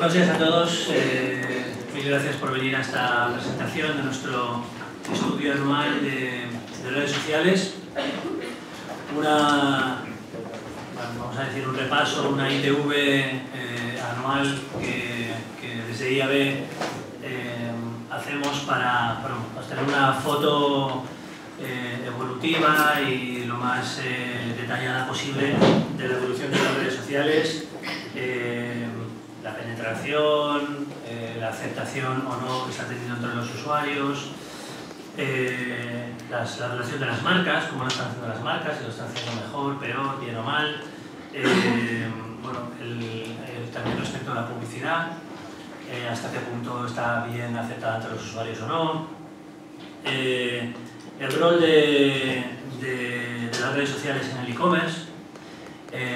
Buenos días a todos. Mil gracias por venir a esta presentación de nuestro estudio anual de redes sociales. Vamos a decir un repaso, una ITV anual que desde IAB hacemos para tener una foto evolutiva y lo más detallada posible de la evolución de las redes sociales, la penetración, la aceptación o no que está teniendo entre los usuarios, la relación de las marcas, cómo lo están haciendo las marcas, si lo están haciendo mejor, peor, bien o mal, también respecto a la publicidad, hasta qué punto está bien aceptada entre los usuarios o no, el rol de las redes sociales en el e-commerce,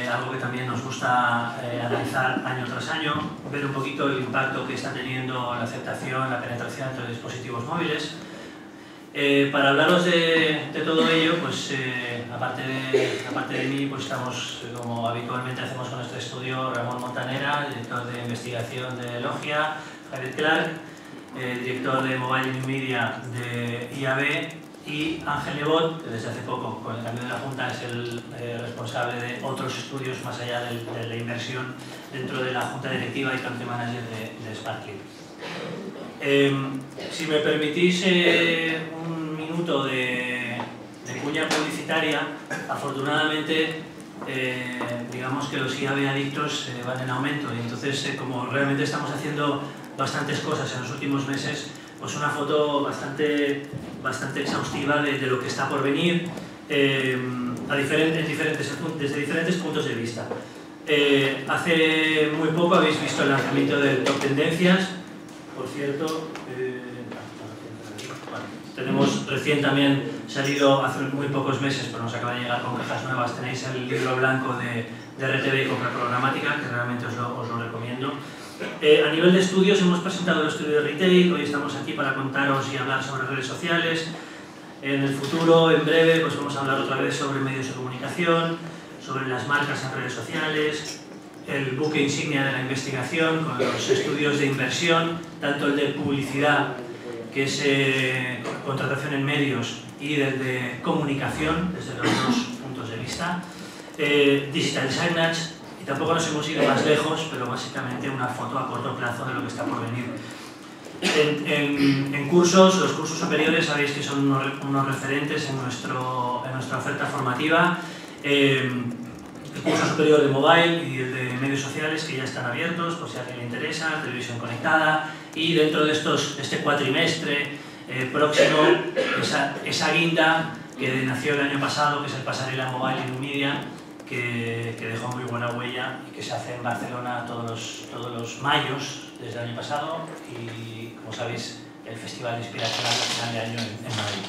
algo que también nos gusta analizar año tras año, ver un poquito el impacto que está teniendo la aceptación, la penetración entre dispositivos móviles. Para hablaros de todo ello, pues aparte de mí, pues estamos, como habitualmente hacemos con este estudio, Ramón Montanera, director de investigación de Logia, Javier Clark, director de Mobile New Media de IAB, y Ángel Nebot, que desde hace poco, con el cambio de la Junta, es el responsable de otros estudios más allá de la inversión dentro de la Junta Directiva y Country Manager de Sparkly. Si me permitís un minuto de cuña publicitaria, afortunadamente digamos que los IAB adictos van en aumento y entonces como realmente estamos haciendo bastantes cosas en los últimos meses, pues una foto bastante exhaustiva de lo que está por venir desde diferentes puntos de vista. Hace muy poco habéis visto el lanzamiento del Top Tendencias, por cierto. Tenemos recién también salido hace muy pocos meses, pero nos acaba de llegar con cajas nuevas. Tenéis el libro blanco de RTV y compra programática, que realmente os lo recomiendo. A nivel de estudios hemos presentado el estudio de retail, hoy estamos aquí para contaros y hablar sobre redes sociales. En el futuro, en breve, pues vamos a hablar otra vez sobre medios de comunicación, sobre las marcas en redes sociales, el buque insignia de la investigación con los estudios de inversión, tanto el de publicidad, que es contratación en medios, y el de comunicación, desde los dos puntos de vista, Digital Signage. Y tampoco nos hemos ido más lejos, pero básicamente una foto a corto plazo de lo que está por venir. En cursos, los cursos superiores sabéis que son unos referentes en nuestra oferta formativa. El curso superior de mobile y el de medios sociales, que ya están abiertos por si a alguien le interesa, televisión conectada, y dentro de este cuatrimestre próximo, esa guinda que nació el año pasado, que es el Pasarela Mobile y New Media, que dejó muy buena huella y que se hace en Barcelona todos los mayos desde el año pasado y, como sabéis, el Festival Inspiracional a final de año en Madrid.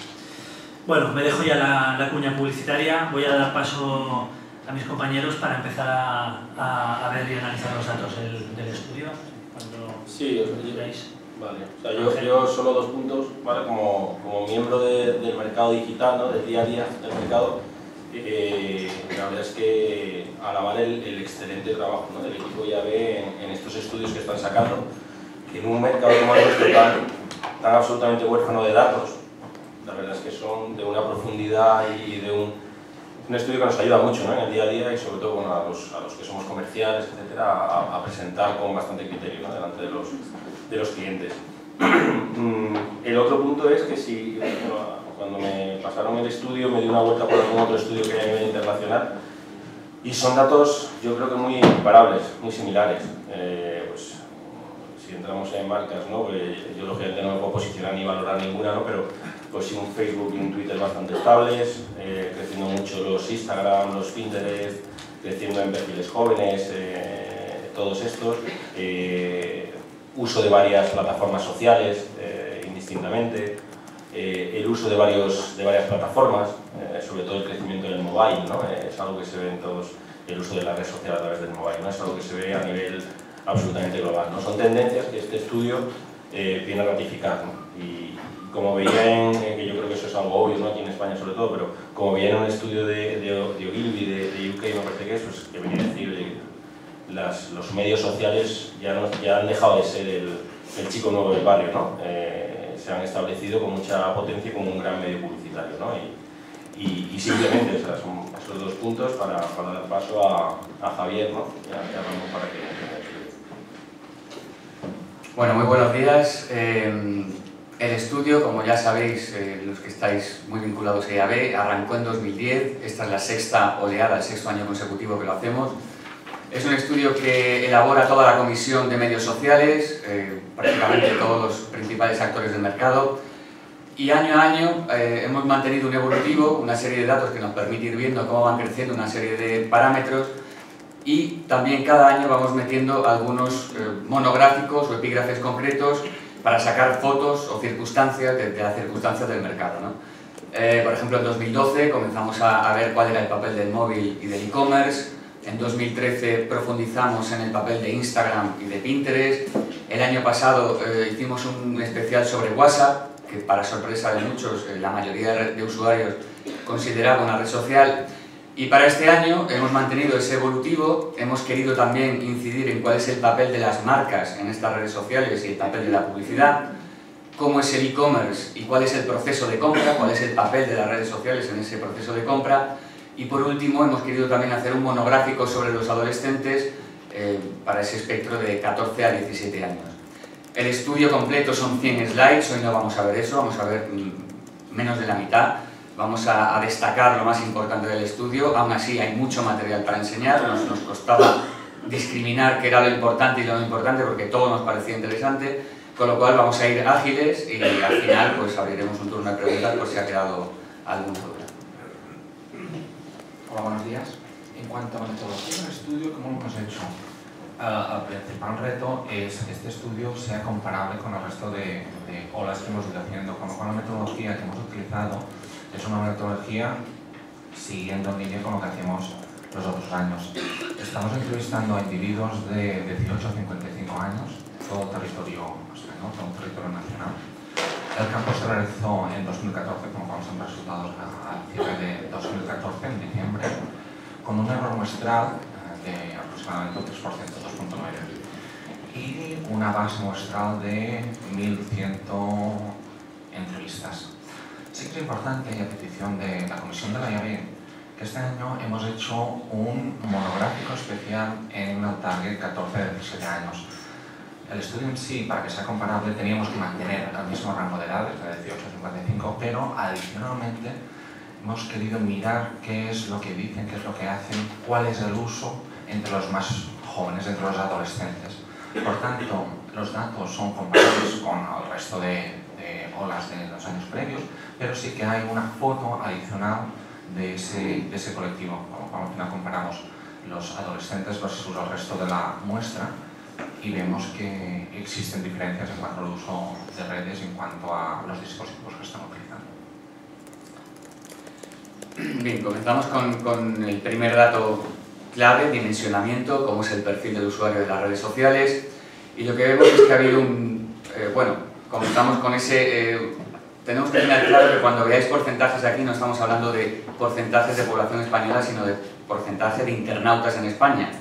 Bueno, me dejo ya la cuña publicitaria, voy a dar paso a mis compañeros para empezar a ver y analizar los datos del estudio. Sí, os vale. O sea, yo solo dos puntos, ¿vale? Como miembro del mercado digital, ¿no? Del día a día del mercado. La verdad es que alabar el excelente trabajo, ¿no? del equipo IAB en estos estudios que están sacando, que en un mercado como el nuestro tan absolutamente huérfano de datos, la verdad es que son de una profundidad y de un estudio que nos ayuda mucho, ¿no? en el día a día y sobre todo bueno, a los que somos comerciales, etcétera, a presentar con bastante criterio, ¿no? delante de los clientes. El otro punto es que si cuando me pasaron el estudio me di una vuelta por algún otro estudio que hay a nivel internacional y son datos yo creo que muy comparables, muy similares. Pues, si entramos en marcas, ¿no? Pues, yo lógicamente no me puedo posicionar ni valorar ninguna, ¿no? Pero pues sí, un Facebook y un Twitter bastante estables, creciendo mucho los Instagram, los Pinterest, creciendo en perfiles jóvenes, todos estos, uso de varias plataformas sociales indistintamente, el uso de varias plataformas, sobre todo el crecimiento del mobile, ¿no? Es algo que se ve en todos, el uso de la red social a través del mobile, ¿no? Es algo que se ve a nivel absolutamente global, ¿no? Son tendencias que este estudio viene a ratificar, ¿no? Y como veía que yo creo que eso es algo obvio, ¿no? Aquí en España sobre todo, pero como veía en un estudio de Ogilvy, de UK, me parece que es, pues, que venía a decir los medios sociales ya han dejado de ser el chico nuevo del barrio, ¿no? Se han establecido con mucha potencia como un gran medio publicitario, ¿no? Y simplemente son esos dos puntos para dar paso a Javier, ¿no? Ya vamos para que... Bueno, muy buenos días. El estudio, como ya sabéis, los que estáis muy vinculados a IAB, arrancó en 2010. Esta es la sexta oleada, el sexto año consecutivo que lo hacemos. Es un estudio que elabora toda la comisión de medios sociales, prácticamente todos los principales actores del mercado. Y año a año hemos mantenido un evolutivo, una serie de datos que nos permite ir viendo cómo van creciendo una serie de parámetros. Y también cada año vamos metiendo algunos monográficos o epígrafes concretos para sacar fotos o circunstancias de las circunstancias del mercado, ¿no? Por ejemplo, en 2012 comenzamos a ver cuál era el papel del móvil y del e-commerce. En 2013 profundizamos en el papel de Instagram y de Pinterest. El año pasado hicimos un especial sobre WhatsApp, que para sorpresa de muchos, la mayoría de usuarios consideraba una red social. Y para este año hemos mantenido ese evolutivo, hemos querido también incidir en cuál es el papel de las marcas en estas redes sociales y el papel de la publicidad, cómo es el e-commerce y cuál es el proceso de compra, cuál es el papel de las redes sociales en ese proceso de compra. Y por último hemos querido también hacer un monográfico sobre los adolescentes para ese espectro de 14 a 17 años. El estudio completo son 100 slides, hoy no vamos a ver eso, vamos a ver menos de la mitad. Vamos a destacar lo más importante del estudio, aún así hay mucho material para enseñar, nos costaba discriminar qué era lo importante y lo no importante porque todo nos parecía interesante, con lo cual vamos a ir ágiles y al final pues abriremos un turno de preguntas por si ha quedado alguna duda. Hola, buenos días. En cuanto a la metodología del estudio, ¿cómo lo hemos hecho? El principal reto es que este estudio sea comparable con el resto de olas que hemos ido haciendo, con lo cual la metodología que hemos utilizado es una metodología siguiendo en línea con lo que hacemos los otros años. Estamos entrevistando a individuos de 18 a 55 años, todo territorio español, todo territorio nacional. El campo se realizó en 2014, como vamos en resultados al cierre de 2014, en diciembre, con un error muestral de aproximadamente un 3%, 2.9%, y una base muestral de 1.100 entrevistas. Sí que es importante, y a petición de la comisión de la IAB, que este año hemos hecho un monográfico especial en el target 14 a 17 años. El estudio en sí, para que sea comparable, teníamos que mantener el mismo rango de edades, de 18 a 55, pero adicionalmente hemos querido mirar qué es lo que dicen, qué es lo que hacen, cuál es el uso entre los más jóvenes, entre los adolescentes. Por tanto, los datos son comparables con el resto de olas de los años previos, pero sí que hay una foto adicional de ese colectivo. Al final comparamos los adolescentes versus el resto de la muestra y vemos que existen diferencias en cuanto al uso de redes y en cuanto a los dispositivos que están utilizando. Bien, comenzamos con el primer dato clave, dimensionamiento, cómo es el perfil del usuario de las redes sociales, y lo que vemos es que ha habido comenzamos con ese... tenemos que tener claro que cuando veáis porcentajes aquí no estamos hablando de porcentajes de población española, sino de porcentaje de internautas en España.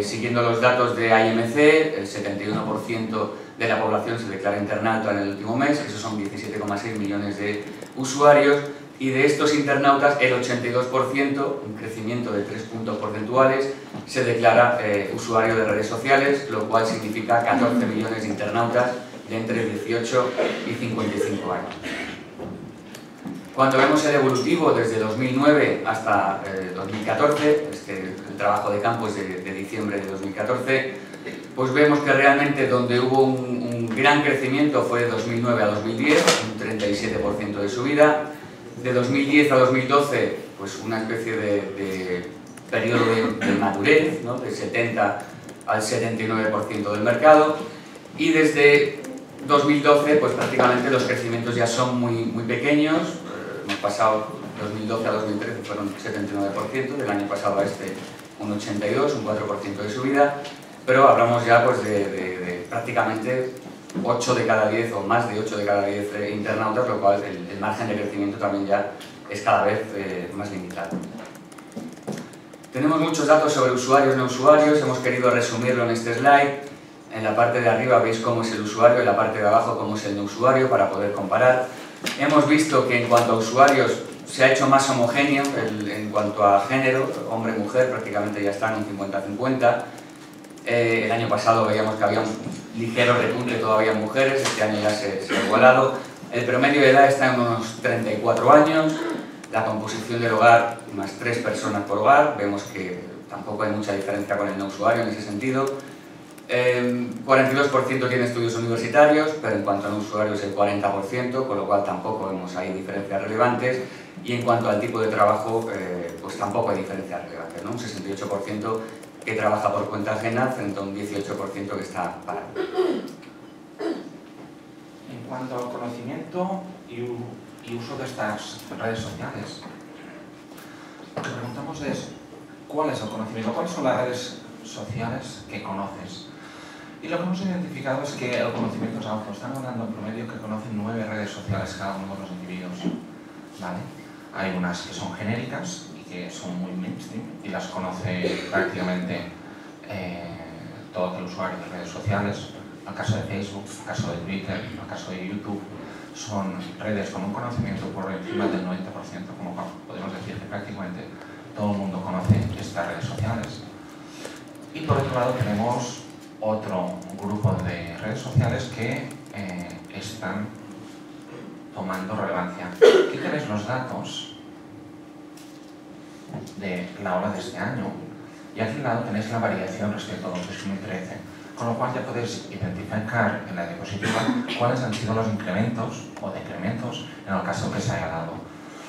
Siguiendo los datos de IMC, el 71% de la población se declara internauta en el último mes, esos son 17,6 millones de usuarios, y de estos internautas el 82%, un crecimiento de 3 puntos porcentuales, se declara usuario de redes sociales, lo cual significa 14 millones de internautas de entre 18 y 55 años. Cuando vemos el evolutivo desde 2009 hasta 2014, el trabajo de campo es de diciembre de 2014, pues vemos que realmente donde hubo un gran crecimiento fue de 2009 a 2010, un 37% de subida. De 2010 a 2012, pues una especie de periodo de madurez, ¿no? Del 70 al 79% del mercado, y desde 2012 pues prácticamente los crecimientos ya son muy pequeños. Hemos pasado 2012 a 2013 fueron 79%, del año pasado a este un 82, un 4% de subida, pero hablamos ya pues de prácticamente 8 de cada 10 o más de 8 de cada 10 internautas, lo cual el margen de crecimiento también ya es cada vez más limitado. Tenemos muchos datos sobre usuarios y no usuarios, hemos querido resumirlo en este slide. En la parte de arriba veis cómo es el usuario, en la parte de abajo cómo es el no usuario para poder comparar. Hemos visto que en cuanto a usuarios se ha hecho más homogéneo en cuanto a género, hombre-mujer prácticamente ya están un 50-50. El año pasado veíamos que había un ligero repunte todavía en mujeres, este año ya se ha igualado. El promedio de edad está en unos 34 años, la composición del hogar, más 3 personas por hogar, vemos que tampoco hay mucha diferencia con el no usuario en ese sentido. 42% tiene estudios universitarios, pero en cuanto a no usuarios el 40%, con lo cual tampoco vemos ahí diferencias relevantes. Y en cuanto al tipo de trabajo, pues tampoco hay diferencias relevantes, ¿no? Un 68% que trabaja por cuenta ajena frente a un 18% que está parado. En cuanto al conocimiento y uso de estas redes sociales, lo que preguntamos es ¿cuál es el conocimiento? ¿Cuáles son las redes sociales que conoces? Y lo que hemos identificado es que el conocimiento es alto. Están hablando en promedio que conocen 9 redes sociales cada uno de los individuos, ¿vale? Hay unas que son genéricas y que son muy mainstream y las conoce prácticamente todo el usuario de redes sociales. El caso de Facebook, el caso de Twitter, el caso de YouTube, son redes con un conocimiento por encima del 90%, como podemos decir que prácticamente todo el mundo conoce estas redes sociales. Y por otro lado tenemos otro grupo de redes sociales que están tomando relevancia. Aquí tenéis los datos de la ola de este año y aquí al lado tenéis la variación respecto a 2013, con lo cual ya podéis identificar en la diapositiva cuáles han sido los incrementos o decrementos en el caso que se haya dado.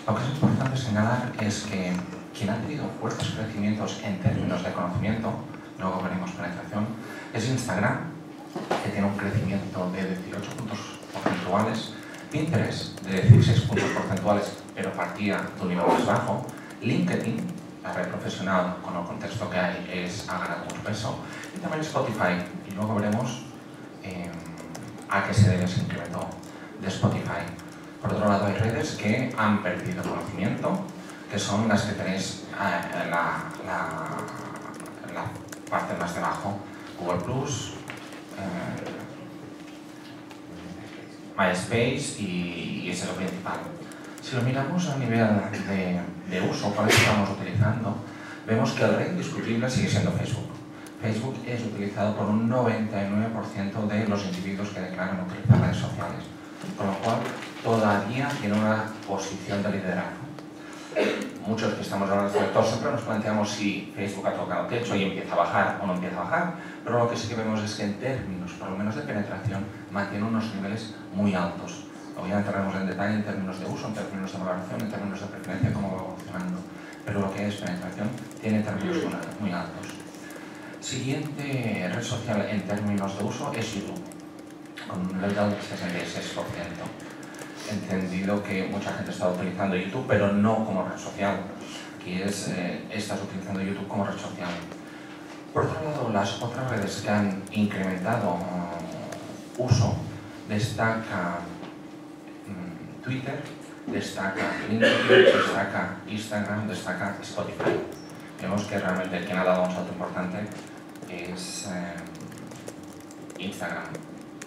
Lo que es importante señalar es que quien ha tenido fuertes crecimientos en términos de conocimiento, luego veremos penetración, es Instagram, que tiene un crecimiento de 18 puntos porcentuales, Pinterest de 16 puntos porcentuales, pero partía de un nivel más bajo, LinkedIn, la red profesional con el contexto que hay, ha ganado mucho peso, y también Spotify, y luego veremos a qué se debe ese incremento de Spotify. Por otro lado, hay redes que han perdido conocimiento, que son las que tenéis en la parte más de abajo, Google+, MySpace y ese es lo principal. Si lo miramos a nivel de uso, cuáles estamos utilizando, vemos que el rey indiscutible sigue siendo Facebook. Facebook es utilizado por un 99% de los individuos que declaran utilizar redes sociales, con lo cual todavía tiene una posición de liderazgo. Muchos que estamos hablando del sector siempre nos planteamos si Facebook ha tocado techo y empieza a bajar o no empieza a bajar, pero lo que sí que vemos es que en términos, por lo menos de penetración, mantiene unos niveles muy altos. Luego ya entraremos en detalle en términos de uso, en términos de valoración, en términos de preferencia, cómo va evolucionando. Pero lo que es penetración tiene términos muy altos. Siguiente red social en términos de uso es YouTube, con un nivel del 66%. Entendido que mucha gente está utilizando YouTube, pero no como red social. Aquí estás utilizando YouTube como red social. Por otro lado, las otras redes que han incrementado uso, destaca Twitter, destaca LinkedIn, destaca Instagram, destaca Spotify. Vemos que realmente quien ha dado un salto importante es Instagram,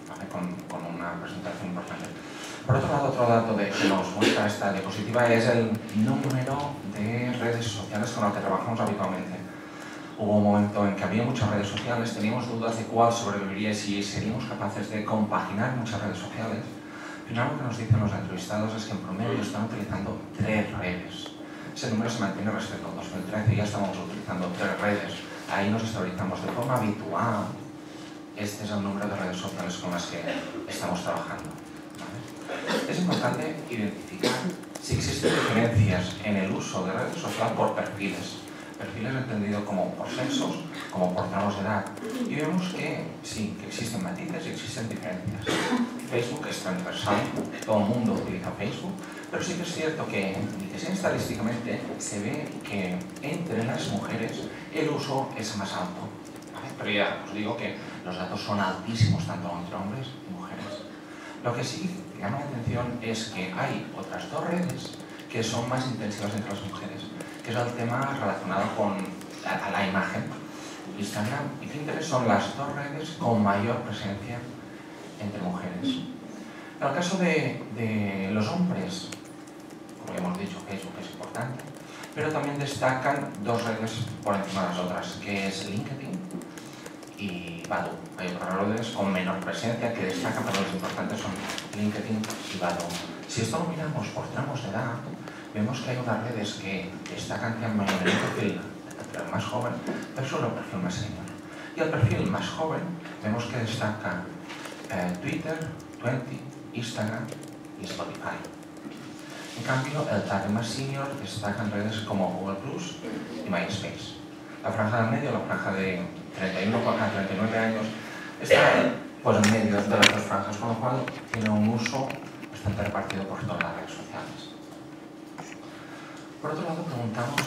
¿vale? con una presentación importante. Por otro lado, otro dato que nos muestra esta diapositiva es el número de redes sociales con las que trabajamos habitualmente. Hubo un momento en que había muchas redes sociales, teníamos dudas de cuál sobreviviría y si seríamos capaces de compaginar muchas redes sociales. Al final lo que nos dicen los entrevistados es que en promedio están utilizando 3 redes. Ese número se mantiene respecto al 2013 y ya estamos utilizando 3 redes. Ahí nos estabilizamos de forma habitual. Este es el número de redes sociales con las que estamos trabajando. Es importante identificar si existen diferencias en el uso de redes sociales por perfiles. Perfiles entendido como por sexos, como por tramos de edad. Y vemos que sí, que existen matices y existen diferencias. Facebook es transversal, todo el mundo utiliza Facebook, pero sí que es cierto que, ni que sea estadísticamente, se ve que entre las mujeres el uso es más alto. ¿Vale? Pero ya os digo que los datos son altísimos tanto entre hombres y mujeres. Lo que sí llama la atención es que hay otras 2 redes que son más intensivas entre las mujeres, que es el tema relacionado con a la imagen. Instagram y Pinterest son las dos redes con mayor presencia entre mujeres. En el caso de los hombres, como ya hemos dicho, Facebook es importante, pero también destacan dos redes por encima de las otras, que es LinkedIn y Badoo. Hay otras redes con menor presencia que destacan, pero los importantes son LinkedIn y Badoo. Si esto lo miramos por tramos de edad, vemos que hay unas redes que destacan que hay mayor en el perfil más joven, pero solo el perfil más senior. Y el perfil más joven vemos que destaca Twitter, Twenty, Instagram y Spotify. En cambio, el target más senior destaca en redes como Google Plus y MySpace. La franja del medio, la franja de 31 a 39 años, está pues, en medio de las dos franjas, con lo cual tiene un uso bastante repartido por todas las redes sociales. Por otro lado, preguntamos,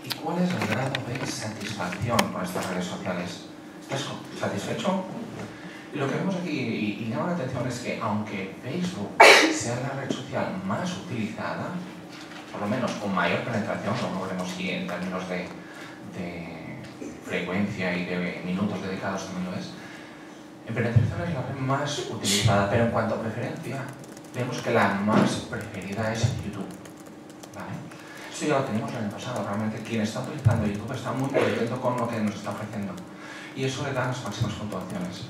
¿y cuál es el grado de satisfacción con estas redes sociales? ¿Estás satisfecho? Y lo que vemos aquí, y llama la atención, es que aunque Facebook sea la red social más utilizada, por lo menos con mayor penetración, lo veremos aquí en términos de frecuencia y de minutos dedicados también lo es, en penetración es la red más utilizada, pero en cuanto a preferencia, vemos que la más preferida es YouTube. ¿Vale? Esto ya lo teníamos el año pasado, realmente quien está utilizando YouTube está muy contento con lo que nos está ofreciendo y eso le da las máximas puntuaciones.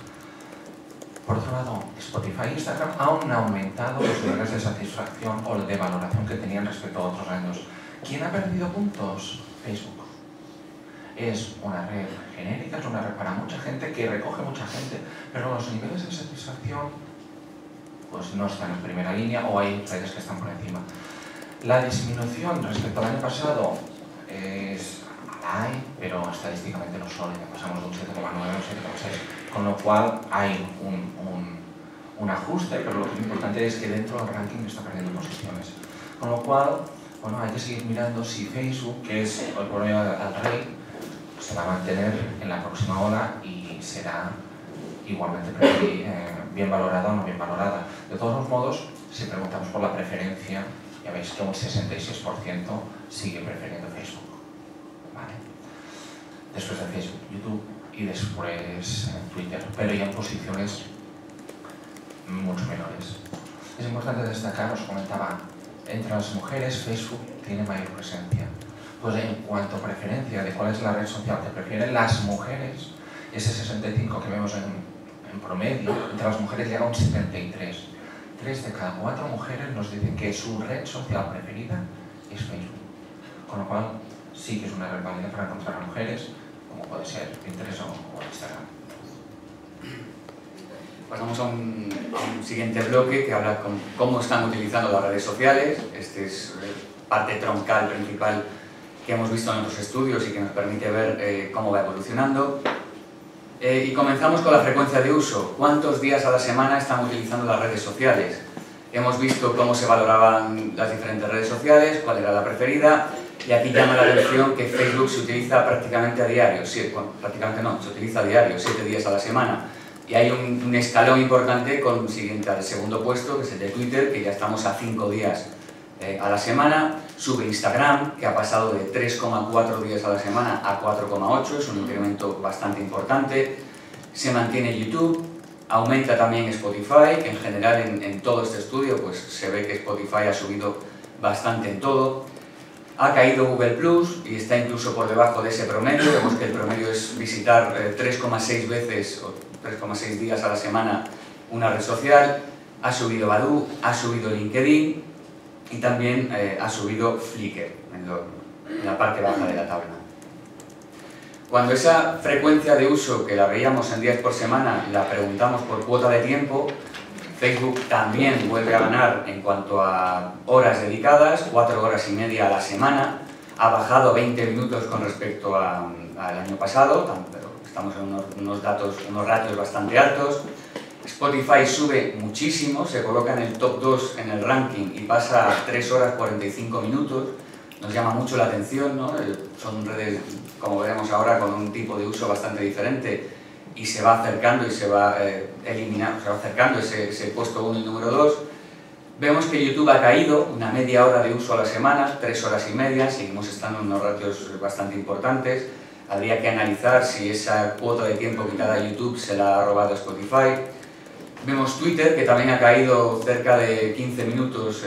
Por otro lado, Spotify e Instagram han aumentado los niveles de satisfacción o de valoración que tenían respecto a otros años. ¿Quién ha perdido puntos? Facebook. Es una red genérica, es una red para mucha gente, que recoge mucha gente, pero los niveles de satisfacción pues no están en primera línea o hay redes que están por encima. La disminución respecto al año pasado hay, pero estadísticamente no solo, ya pasamos de un 7,9 a un 7,6, con lo cual hay un ajuste, pero lo que es importante es que dentro del ranking está perdiendo posiciones. Con lo cual, bueno, hay que seguir mirando si Facebook, que es el problema del rey, se va a mantener en la próxima ola y será igualmente bien valorada o no bien valorada. De todos los modos, si preguntamos por la preferencia, ya veis que un 66% sigue prefiriendo Facebook. ¿Vale? Después de Facebook, YouTube y después Twitter, pero ya en posiciones mucho menores. Es importante destacar, os comentaba, entre las mujeres Facebook tiene mayor presencia. Pues en cuanto a preferencia de cuál es la red social que prefieren las mujeres, ese 65 que vemos en promedio, entre las mujeres llega a un 73. 3 de cada 4 mujeres nos dicen que su red social preferida es Facebook. Con lo cual, sí que es una red válida para encontrar a mujeres, como puede ser Pinterest o Instagram. Pasamos a un siguiente bloque que habla con cómo están utilizando las redes sociales. Este es parte troncal principal que hemos visto en otros estudios y que nos permite ver cómo va evolucionando. Y comenzamos con la frecuencia de uso. ¿Cuántos días a la semana están utilizando las redes sociales? Hemos visto cómo se valoraban las diferentes redes sociales, cuál era la preferida, y aquí llama la atención que Facebook se utiliza prácticamente a diario, bueno, prácticamente no, se utiliza a diario, 7 días a la semana. Y hay un escalón importante con siguiente al segundo puesto, que es el de Twitter, que ya estamos a 5 días a la semana. Sube Instagram, que ha pasado de 3,4 días a la semana a 4,8, es un incremento bastante importante. Se mantiene YouTube, aumenta también Spotify, que en general en todo este estudio pues, se ve que Spotify ha subido bastante en todo. Ha caído Google Plus y está incluso por debajo de ese promedio. Vemos que el promedio es visitar 3,6 veces o 3,6 días a la semana una red social. Ha subido Badoo, ha subido LinkedIn y también ha subido Flickr en la parte baja de la tabla. Cuando esa frecuencia de uso que la veíamos en días por semana la preguntamos por cuota de tiempo, Facebook también vuelve a ganar en cuanto a horas dedicadas, 4 horas y media a la semana, ha bajado 20 minutos con respecto al año pasado, pero estamos en unos ratios bastante altos. Spotify sube muchísimo, se coloca en el top 2 en el ranking y pasa a 3 horas 45 minutos. Nos llama mucho la atención, ¿no? Son redes, como veremos ahora, con un tipo de uso bastante diferente y se va acercando y se va eliminando, se va acercando ese puesto 1 y número 2. Vemos que YouTube ha caído, una media hora de uso a la semana, 3 horas y media, seguimos estando en unos ratios bastante importantes. habría que analizar si esa cuota de tiempo que cada YouTube se la ha robado Spotify. Vemos Twitter, que también ha caído cerca de 15 minutos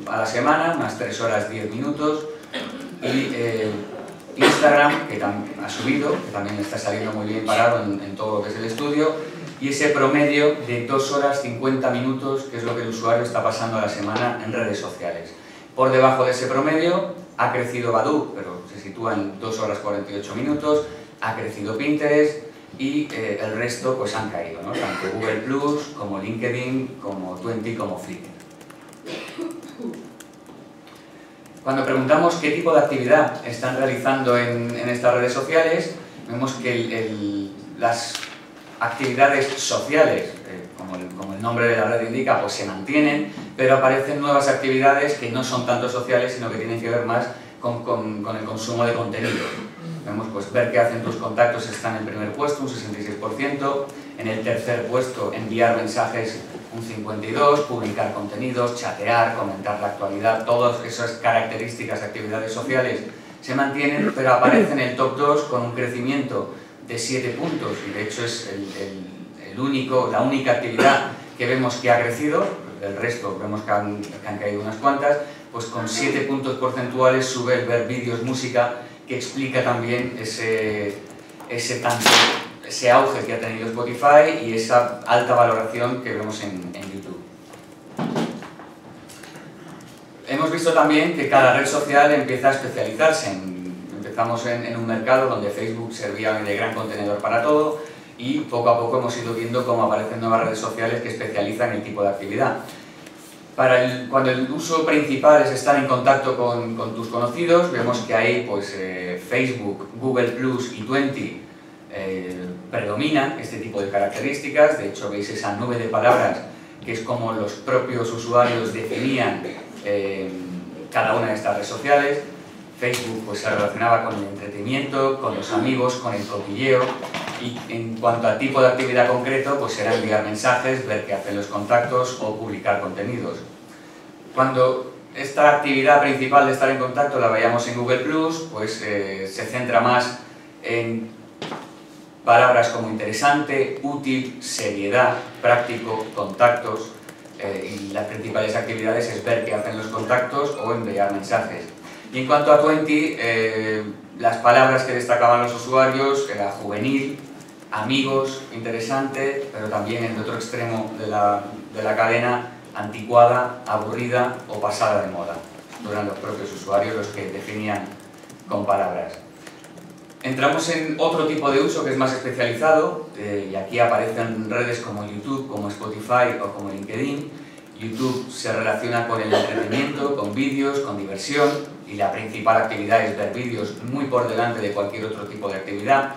a la semana, unas 3 horas 10 minutos. Y Instagram, que ha subido, que también está saliendo muy bien parado en todo lo que es el estudio. Y ese promedio de 2 horas 50 minutos, que es lo que el usuario está pasando a la semana en redes sociales. Por debajo de ese promedio ha crecido Badoo, pero se sitúa en 2 horas 48 minutos, ha crecido Pinterest y el resto pues han caído, ¿no? Tanto Google Plus, como LinkedIn, como Twenty, como Flickr. Cuando preguntamos qué tipo de actividad están realizando en estas redes sociales, vemos que las actividades sociales, como el nombre de la red indica, pues se mantienen, pero aparecen nuevas actividades que no son tanto sociales, sino que tienen que ver más con el consumo de contenido. Vemos pues ver qué hacen tus contactos está en el primer puesto, un 66%, en el tercer puesto enviar mensajes un 52%, publicar contenidos, chatear, comentar la actualidad, todas esas características de actividades sociales se mantienen, pero aparece en el top 2 con un crecimiento de 7 puntos, y de hecho es la única actividad que vemos que ha crecido. El resto vemos que han caído unas cuantas, pues con 7 puntos porcentuales sube el ver vídeos, música, que explica también ese auge que ha tenido Spotify y esa alta valoración que vemos en YouTube. Hemos visto también que cada red social empieza a especializarse. Empezamos en un mercado donde Facebook servía de gran contenedor para todo y poco a poco hemos ido viendo cómo aparecen nuevas redes sociales que especializan el tipo de actividad. Cuando el uso principal es estar en contacto con tus conocidos, vemos que ahí pues, Facebook, Google Plus y Twenty predominan este tipo de características. De hecho, veis esa nube de palabras que es como los propios usuarios definían cada una de estas redes sociales. Facebook pues, se relacionaba con el entretenimiento, con los amigos, con el cotilleo, y en cuanto a tipo de actividad concreto, pues era enviar mensajes, ver qué hacen los contactos o publicar contenidos. Cuando esta actividad principal de estar en contacto la veíamos en Google Plus, pues se centra más en palabras como interesante, útil, seriedad, práctico, contactos, y las principales actividades es ver qué hacen los contactos o enviar mensajes. Y en cuanto a Twenty, las palabras que destacaban los usuarios era juvenil, amigos, interesante, pero también en el otro extremo de la cadena, anticuada, aburrida o pasada de moda. Eran los propios usuarios los que definían con palabras. Entramos en otro tipo de uso que es más especializado, y aquí aparecen redes como YouTube, como Spotify o como LinkedIn. YouTube se relaciona con el entretenimiento, con vídeos, con diversión, y la principal actividad es ver vídeos muy por delante de cualquier otro tipo de actividad.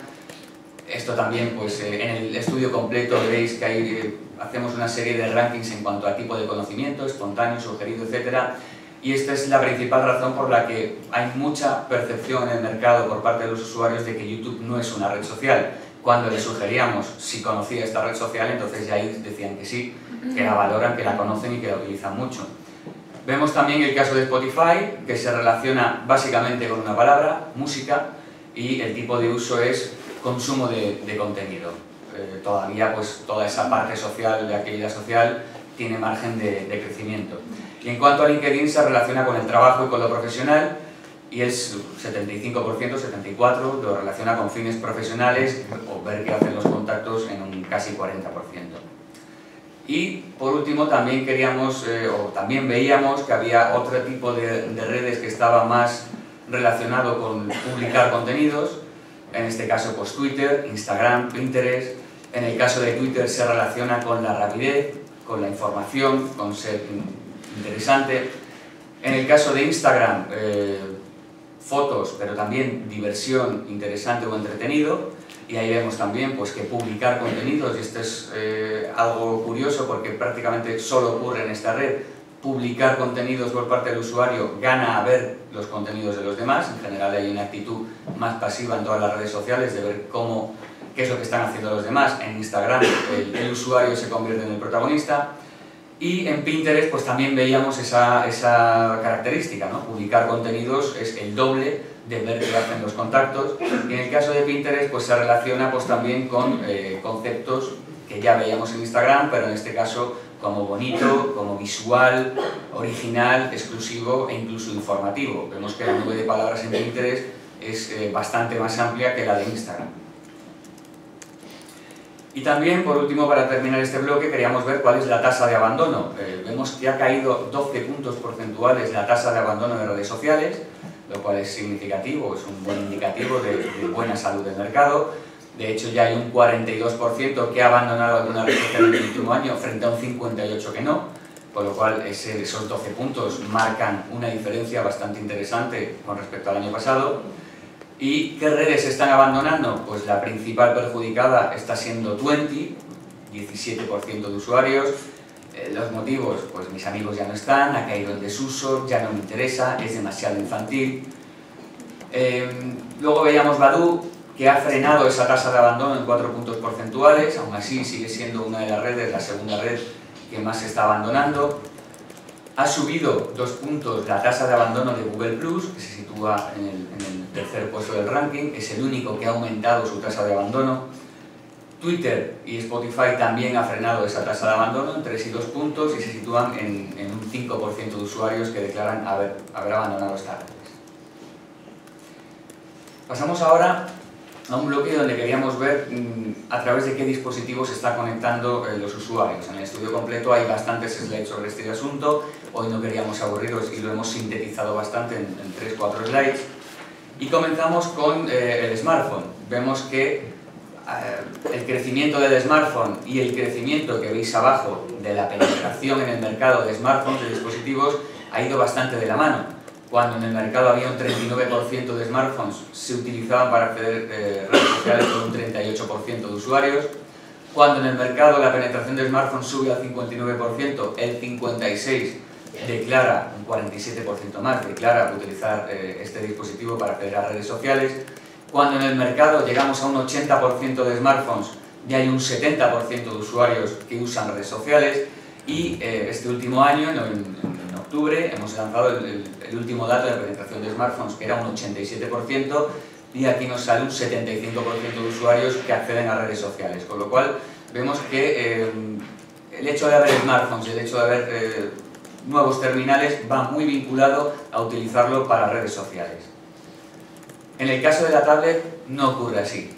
Esto también, pues, en el estudio completo veréis que ahí hacemos una serie de rankings en cuanto a tipo de conocimiento, espontáneo, sugerido, etc. Y esta es la principal razón por la que hay mucha percepción en el mercado por parte de los usuarios de que YouTube no es una red social. Cuando les sugeríamos si conocía esta red social, entonces ya ahí decían que sí, que la valoran, que la conocen y que la utilizan mucho. Vemos también el caso de Spotify, que se relaciona básicamente con una palabra, música, y el tipo de uso es consumo de contenido. Todavía pues toda esa parte social, de actividad social, tiene margen de crecimiento. Y en cuanto a LinkedIn, se relaciona con el trabajo y con lo profesional, y es 75%, 74% lo relaciona con fines profesionales o ver qué hacen los contactos en un casi 40%. Y por último también también veíamos que había otro tipo de redes que estaba más relacionado con publicar contenidos, en este caso pues Twitter, Instagram, Pinterest. En el caso de Twitter se relaciona con la rapidez, con la información, con ser interesante. En el caso de Instagram, fotos, pero también diversión, interesante o entretenido. Y ahí vemos también pues, que publicar contenidos, y esto es algo curioso porque prácticamente solo ocurre en esta red, publicar contenidos por parte del usuario gana a ver los contenidos de los demás. En general hay una actitud más pasiva en todas las redes sociales de ver qué es lo que están haciendo los demás. En Instagram el usuario se convierte en el protagonista. Y en Pinterest pues también veíamos esa característica, ¿no? Publicar contenidos es el doble de ver qué hacen los contactos, y en el caso de Pinterest pues se relaciona pues también con conceptos que ya veíamos en Instagram, pero en este caso como bonito, como visual, original, exclusivo e incluso informativo. Vemos que la nube de palabras en Pinterest es bastante más amplia que la de Instagram. Y también, por último, para terminar este bloque, queríamos ver cuál es la tasa de abandono. Vemos que ha caído 12 puntos porcentuales la tasa de abandono de redes sociales, lo cual es significativo, es un buen indicativo de buena salud del mercado. De hecho, ya hay un 42% que ha abandonado alguna red social en el último año, frente a un 58% que no, con lo cual esos 12 puntos marcan una diferencia bastante interesante con respecto al año pasado. ¿Y qué redes se están abandonando? Pues la principal perjudicada está siendo Twenty, 17% de usuarios. Los motivos, pues mis amigos ya no están, ha caído en desuso, ya no me interesa, es demasiado infantil. Luego veíamos Badoo, que ha frenado esa tasa de abandono en 4 puntos porcentuales, aún así sigue siendo una de las redes, la segunda red que más se está abandonando. Ha subido 2 puntos la tasa de abandono de Google+, que se sitúa en el tercer puesto del ranking, es el único que ha aumentado su tasa de abandono. Twitter y Spotify también ha frenado esa tasa de abandono en 3 y 2 puntos y se sitúan en un 5% de usuarios que declaran haber abandonado estas redes. Pasamos ahora a un bloque donde queríamos ver a través de qué dispositivos se está conectando los usuarios. En el estudio completo hay bastantes slides sobre este asunto, hoy no queríamos aburriros y lo hemos sintetizado bastante en 3-4 slides. Y comenzamos con el smartphone. Vemos que el crecimiento del smartphone y el crecimiento que veis abajo de la penetración en el mercado de smartphones, de dispositivos, ha ido bastante de la mano. Cuando en el mercado había un 39% de smartphones, se utilizaban para acceder a redes sociales con un 38% de usuarios. Cuando en el mercado la penetración de smartphones sube al 59%, el 56% declara, un 47% más, declara utilizar este dispositivo para acceder a redes sociales. Cuando en el mercado llegamos a un 80% de smartphones, ya hay un 70% de usuarios que usan redes sociales. Y este último año, en octubre, hemos lanzado el último dato de penetración de smartphones, que era un 87%, y aquí nos sale un 75% de usuarios que acceden a redes sociales. Con lo cual, vemos que el hecho de haber smartphones y el hecho de haber nuevos terminales va muy vinculado a utilizarlo para redes sociales. En el caso de la tablet no ocurre así.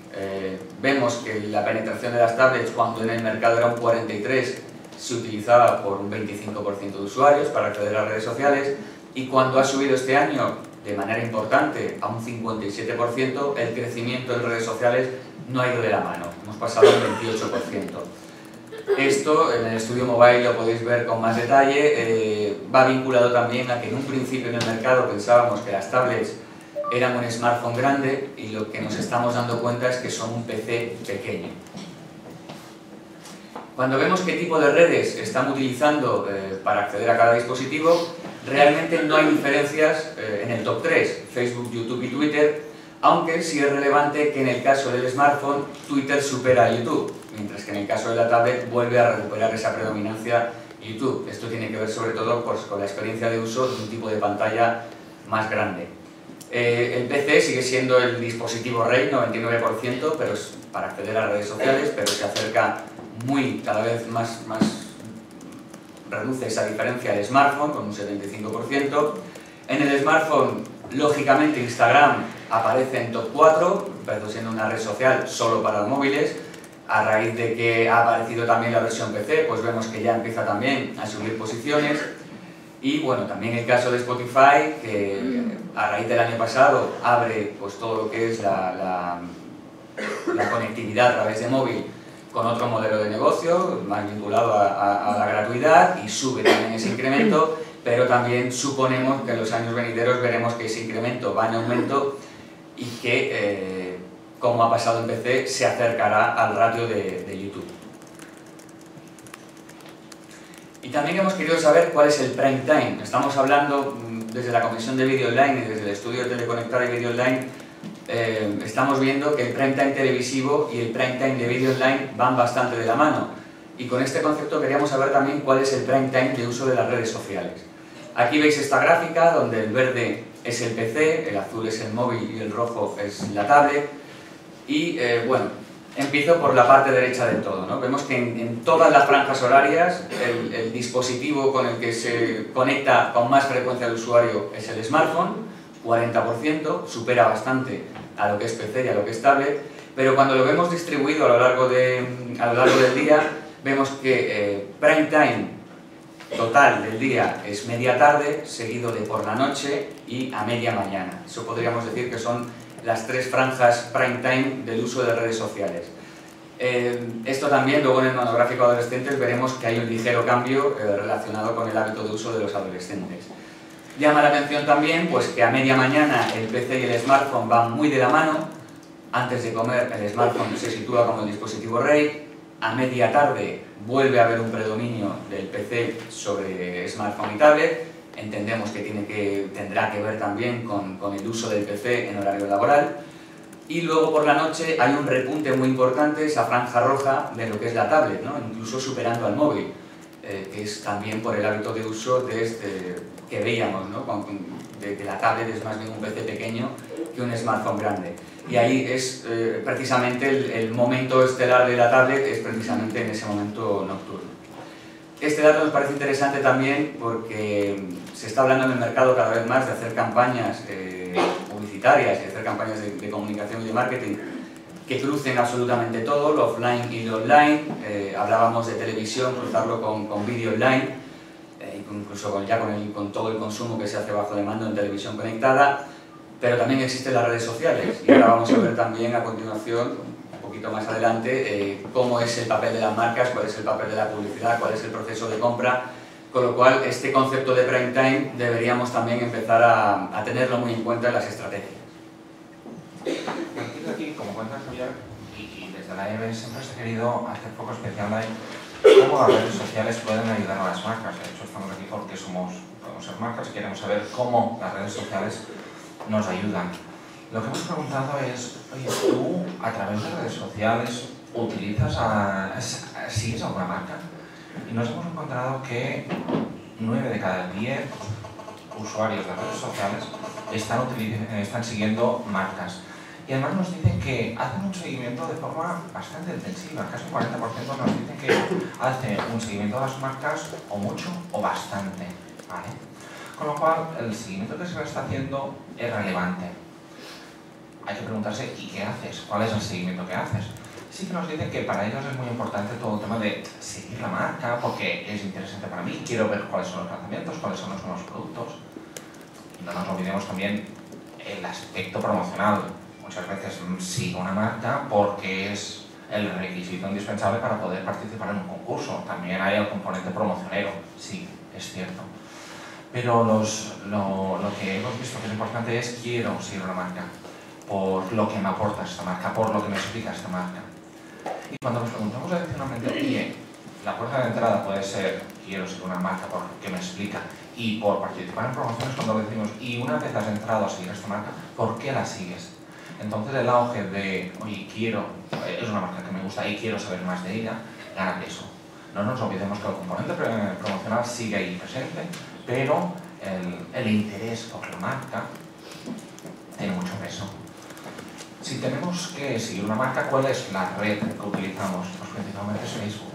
Vemos que la penetración de las tablets, cuando en el mercado era un 43%, se utilizaba por un 25% de usuarios para acceder a redes sociales, y cuando ha subido este año de manera importante a un 57%, el crecimiento en redes sociales no ha ido de la mano, hemos pasado un 28%. Esto en el estudio mobile lo podéis ver con más detalle, va vinculado también a que en un principio en el mercado pensábamos que las tablets eran un smartphone grande y lo que nos estamos dando cuenta es que son un PC pequeño. Cuando vemos qué tipo de redes están utilizando para acceder a cada dispositivo, realmente no hay diferencias en el top 3, Facebook, YouTube y Twitter, aunque sí es relevante que en el caso del smartphone, Twitter supera a YouTube, mientras que en el caso de la tablet vuelve a recuperar esa predominancia YouTube. Esto tiene que ver sobre todo pues, con la experiencia de uso de un tipo de pantalla más grande. El PC sigue siendo el dispositivo rey, 99%, pero es para acceder a redes sociales, pero se acerca cada vez más reduce esa diferencia al smartphone con un 75%. En el smartphone, lógicamente, Instagram aparece en top 4, pero siendo una red social solo para móviles. A raíz de que ha aparecido también la versión PC, pues vemos que ya empieza también a subir posiciones. Y bueno, también el caso de Spotify, que a raíz del año pasado abre pues, todo lo que es la conectividad a través de móvil con otro modelo de negocio, más vinculado a la gratuidad, y sube también ese incremento, pero también suponemos que en los años venideros veremos que ese incremento va en aumento y que, como ha pasado en PC, se acercará al ratio de YouTube. Y también hemos querido saber cuál es el prime time. Estamos hablando desde la Comisión de Vídeo Online y desde el estudio de Teleconectar y Vídeo Online. Estamos viendo que el prime time televisivo y el prime time de vídeo online van bastante de la mano, y con este concepto queríamos saber también cuál es el prime time de uso de las redes sociales. Aquí veis esta gráfica donde el verde es el PC, el azul es el móvil y el rojo es la tablet. Y bueno, empiezo por la parte derecha del todo, ¿no? Vemos que en todas las franjas horarias el dispositivo con el que se conecta con más frecuencia el usuario es el smartphone, 40%, supera bastante a lo que es PC y a lo que es tablet, pero cuando lo vemos distribuido a lo largo del día, vemos que prime time total del día es media tarde, seguido de por la noche y a media mañana. Eso podríamos decir que son las tres franjas prime time del uso de redes sociales. Esto también, luego en el monográfico de adolescentes veremos que hay un ligero cambio relacionado con el hábito de uso de los adolescentes. Llama la atención también pues, que a media mañana el PC y el smartphone van muy de la mano. Antes de comer el smartphone se sitúa como el dispositivo rey. A media tarde vuelve a haber un predominio del PC sobre smartphone y tablet. Entendemos que tendrá que ver también con el uso del PC en horario laboral. Y luego por la noche hay un repunte muy importante, esa franja roja de lo que es la tablet, ¿no? Incluso superando al móvil, que es también por el hábito de uso que veíamos, ¿no? De que la tablet es más bien un PC pequeño que un smartphone grande. Y ahí es precisamente el momento estelar de la tablet, es precisamente en ese momento nocturno. Este dato nos parece interesante también porque se está hablando en el mercado cada vez más de hacer campañas publicitarias y hacer campañas de comunicación y de marketing que crucen absolutamente todo, lo offline y lo online. Hablábamos de televisión, cruzarlo con vídeo online, incluso con todo el consumo que se hace bajo demanda en televisión conectada, pero también existen las redes sociales y ahora vamos a ver también a continuación, un poquito más adelante, cómo es el papel de las marcas, cuál es el papel de la publicidad, cuál es el proceso de compra, con lo cual este concepto de prime time deberíamos también empezar a tenerlo muy en cuenta en las estrategias. A partir de aquí, como cuenta Javier, y desde la IAB siempre se ha querido hacer foco especial en cómo las redes sociales pueden ayudar a las marcas. De hecho, estamos aquí porque podemos ser marcas y queremos saber cómo las redes sociales nos ayudan. Lo que hemos preguntado es, oye, tú a través de redes sociales sigues alguna marca, y nos hemos encontrado que 9 de cada 10 usuarios de redes sociales están siguiendo marcas. Y además nos dicen que hacen un seguimiento de forma bastante intensiva, casi un 40% nos dicen que hace un seguimiento de las marcas o mucho o bastante, ¿vale? Con lo cual, el seguimiento que se le está haciendo es relevante. Hay que preguntarse, ¿y qué haces? ¿Cuál es el seguimiento que haces? Sí que nos dicen que para ellos es muy importante todo el tema de seguir la marca, porque es interesante para mí, quiero ver cuáles son los lanzamientos, cuáles son los nuevos productos. Y no nos olvidemos también el aspecto promocional. Muchas veces sigo una marca porque es el requisito indispensable para poder participar en un concurso. También hay el componente promocionero, sí, es cierto. Pero lo que hemos visto que es importante es quiero seguir una marca por lo que me aporta esta marca, por lo que me explica esta marca. Y cuando nos preguntamos adicionalmente, oye, la puerta de entrada puede ser quiero seguir una marca porque me explica y por participar en promociones, cuando decimos y una vez has entrado a seguir esta marca, ¿por qué la sigues? Entonces el auge de, oye, es una marca que me gusta y quiero saber más de ella, gana peso. No nos olvidemos que el componente promocional sigue ahí presente, pero el interés por la marca tiene mucho peso. Si tenemos que seguir una marca, ¿cuál es la red que utilizamos? Pues principalmente es Facebook.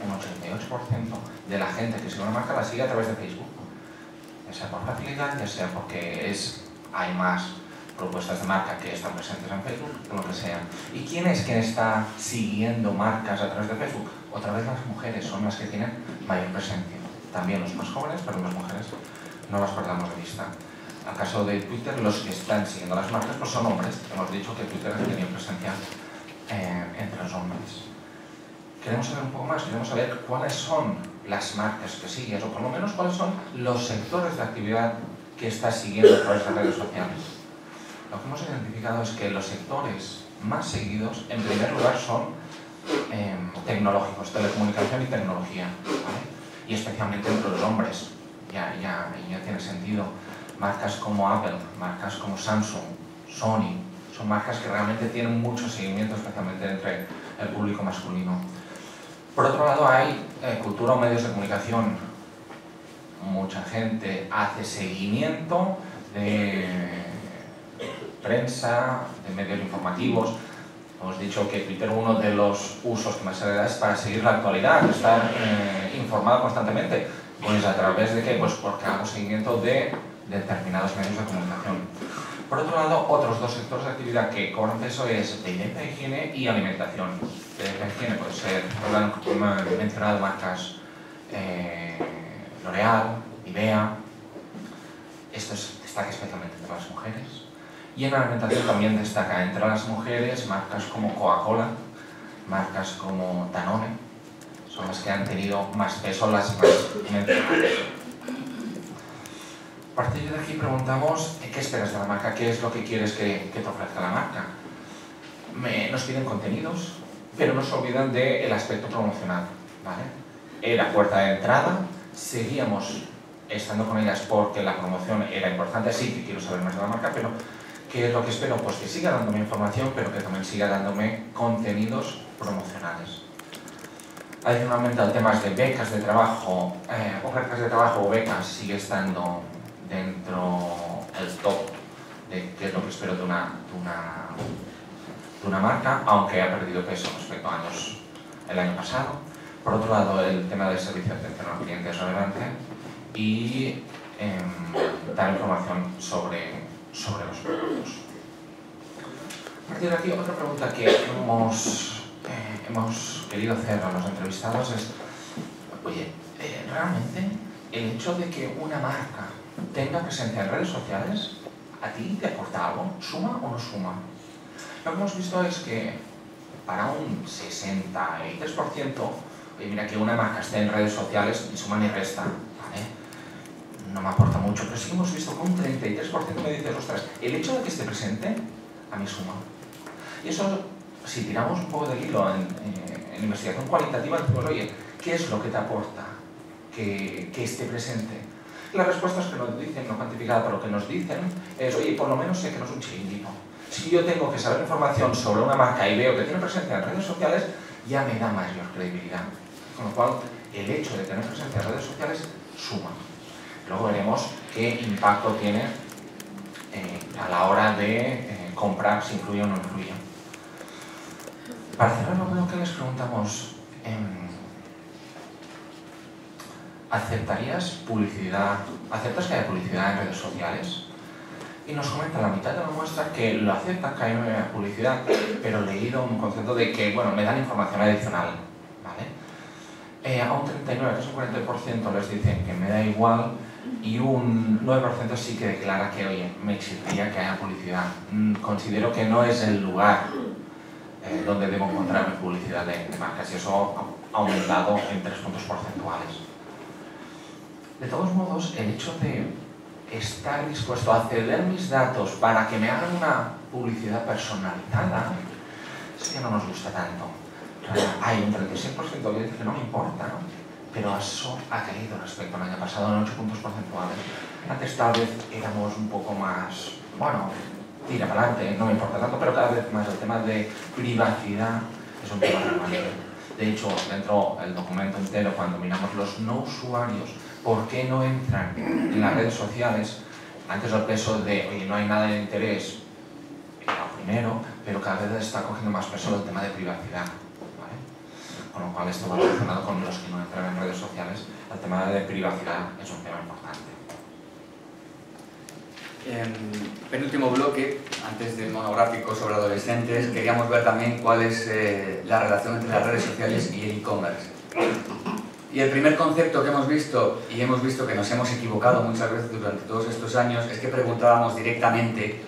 Un 88% de la gente que sigue una marca la sigue a través de Facebook. Ya sea por facilidad, ya sea porque hay más propuestas de marca que están presentes en Facebook, o lo que sea. ¿Y quién es quien está siguiendo marcas a través de Facebook? Otra vez las mujeres son las que tienen mayor presencia. También los más jóvenes, pero las mujeres no las perdamos de vista. En el caso de Twitter, los que están siguiendo las marcas pues son hombres. Hemos dicho que Twitter ha tenido presencia entre los hombres. Queremos saber un poco más, queremos saber cuáles son las marcas que sigues, o por lo menos cuáles son los sectores de actividad que estás siguiendo a través de redes sociales. Lo que hemos identificado es que los sectores más seguidos, en primer lugar, son tecnológicos, telecomunicación y tecnología, ¿vale? Y especialmente entre los hombres. Ya tiene sentido. Marcas como Apple, marcas como Samsung, Sony, son marcas que realmente tienen mucho seguimiento, especialmente entre el público masculino. Por otro lado, hay cultura o medios de comunicación. Mucha gente hace seguimiento de prensa, de medios informativos. Hemos dicho que Twitter, uno de los usos que más se le da es para seguir la actualidad, estar informado constantemente. Pues a través de qué? Pues porque hago seguimiento de determinados medios de comunicación. Por otro lado, otros dos sectores de actividad que cobran peso es belleza, higiene y alimentación. Belleza, higiene puede ser, he mencionado marcas L'Oréal, Nivea. Esto destaca especialmente entre las mujeres. Y en la alimentación también destaca entre las mujeres marcas como Coca-Cola, marcas como Danone, son las que han tenido más peso, las más mencionadas. A partir de aquí preguntamos ¿qué esperas de la marca? ¿Qué es lo que quieres que te ofrezca la marca? Nos piden contenidos, pero no se olvidan del aspecto promocional, ¿vale? La puerta de entrada, seguíamos estando con ellas porque la promoción era importante, sí que quiero saber más de la marca, pero ¿qué es lo que espero? Pues que siga dándome información, pero que también siga dándome contenidos promocionales. Adicionalmente, el tema de becas de trabajo, ofertas de trabajo o becas sigue estando dentro del top de qué es lo que espero de una marca, aunque ha perdido peso respecto a el año pasado. Por otro lado, el tema del servicio de atención al cliente es relevante y dar información sobre los productos. A partir de aquí, otra pregunta que hemos querido hacer a los entrevistados es, oye, ¿realmente el hecho de que una marca tenga presencia en redes sociales, a ti te aporta algo? ¿Suma o no suma? Lo que hemos visto es que para un 63%, oye, mira que una marca esté en redes sociales ni suma ni resta, ¿vale? No me aporta mucho, pero sí que hemos visto que un 33% me dice, ostras, el hecho de que esté presente, a mí suma. Y eso, si tiramos un poco del hilo en investigación cualitativa, decimos, oye, ¿qué es lo que te aporta que esté presente? Las respuestas que nos dicen, no cuantificadas, pero lo que nos dicen es, oye, por lo menos sé que no es un chiringuito. Si yo tengo que saber información sobre una marca y veo que tiene presencia en redes sociales, ya me da mayor credibilidad. Con lo cual, el hecho de tener presencia en redes sociales suma. Luego veremos qué impacto tiene a la hora de comprar, si influye o no influye. Para cerrar lo que les preguntamos, ¿aceptarías publicidad? ¿Aceptas que haya publicidad en redes sociales? Y nos comenta la mitad de la muestra que lo acepta, que haya publicidad, pero leído un concepto de que, bueno, me dan información adicional, ¿vale? A un 39, casi un 40% les dicen que me da igual y un 9% sí que declara que, oye, me exigiría que haya publicidad. Considero que no es el lugar donde debo encontrar mi publicidad de marcas y eso ha aumentado en 3 puntos porcentuales. De todos modos, el hecho de estar dispuesto a ceder mis datos para que me hagan una publicidad personalizada, eso ya no nos gusta tanto. Hay un 36% que dice que no me importa, pero eso ha caído respecto al año pasado en 8 puntos porcentuales. Antes tal vez éramos un poco más, bueno, tira para adelante, no me importa tanto, pero cada vez más el tema de privacidad es un tema relevante. De hecho, dentro del documento entero, cuando miramos los no usuarios, ¿por qué no entran en las redes sociales? Antes el peso de, oye, no hay nada de interés, era primero, pero cada vez está cogiendo más peso el tema de privacidad, ¿vale? Con lo cual esto va relacionado con los que no entran en redes sociales. El tema de privacidad es un tema importante. Penúltimo bloque, antes del monográfico sobre adolescentes, queríamos ver también cuál es la relación entre las redes sociales y el e-commerce. Y el primer concepto que hemos visto, y hemos visto que nos hemos equivocado muchas veces durante todos estos años, es que preguntábamos directamente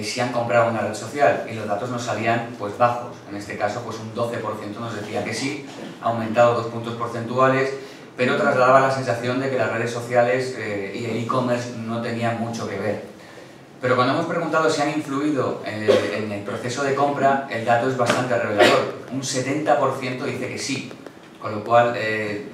si han comprado una red social y los datos nos salían pues bajos. En este caso pues un 12% nos decía que sí, ha aumentado 2 puntos porcentuales, pero trasladaba la sensación de que las redes sociales y el e-commerce no tenían mucho que ver. Pero cuando hemos preguntado si han influido en el proceso de compra, el dato es bastante revelador. Un 70% dice que sí. Con lo cual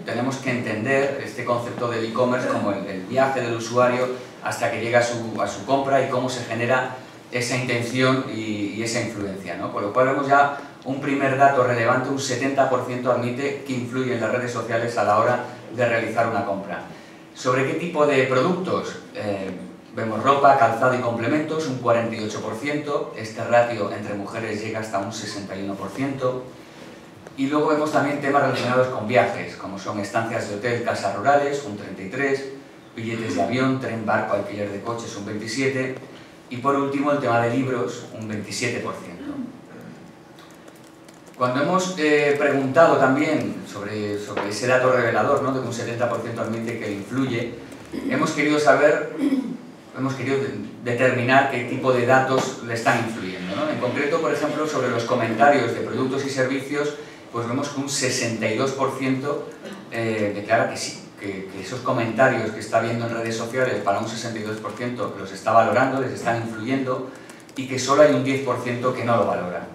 tenemos que entender este concepto del e-commerce como el viaje del usuario hasta que llega a su compra y cómo se genera esa intención y esa influencia, ¿no? Con lo cual vemos ya un primer dato relevante, un 70% admite que influyen las redes sociales a la hora de realizar una compra. ¿Sobre qué tipo de productos? Vemos ropa, calzado y complementos, un 48%, este ratio entre mujeres llega hasta un 61%, y luego vemos también temas relacionados con viajes, como son estancias de hotel, casas rurales, un 33%, billetes de avión, tren, barco, alquiler de coches, un 27%, y por último el tema de libros, un 27%. Cuando hemos preguntado también sobre ese dato revelador, ¿no?, de que un 70% admite que influye, hemos querido determinar qué tipo de datos le están influyendo, ¿no? En concreto, por ejemplo, sobre los comentarios de productos y servicios, pues vemos que un 62% declara que sí, que esos comentarios que está viendo en redes sociales, para un 62% los está valorando, les están influyendo, y que solo hay un 10% que no lo valora.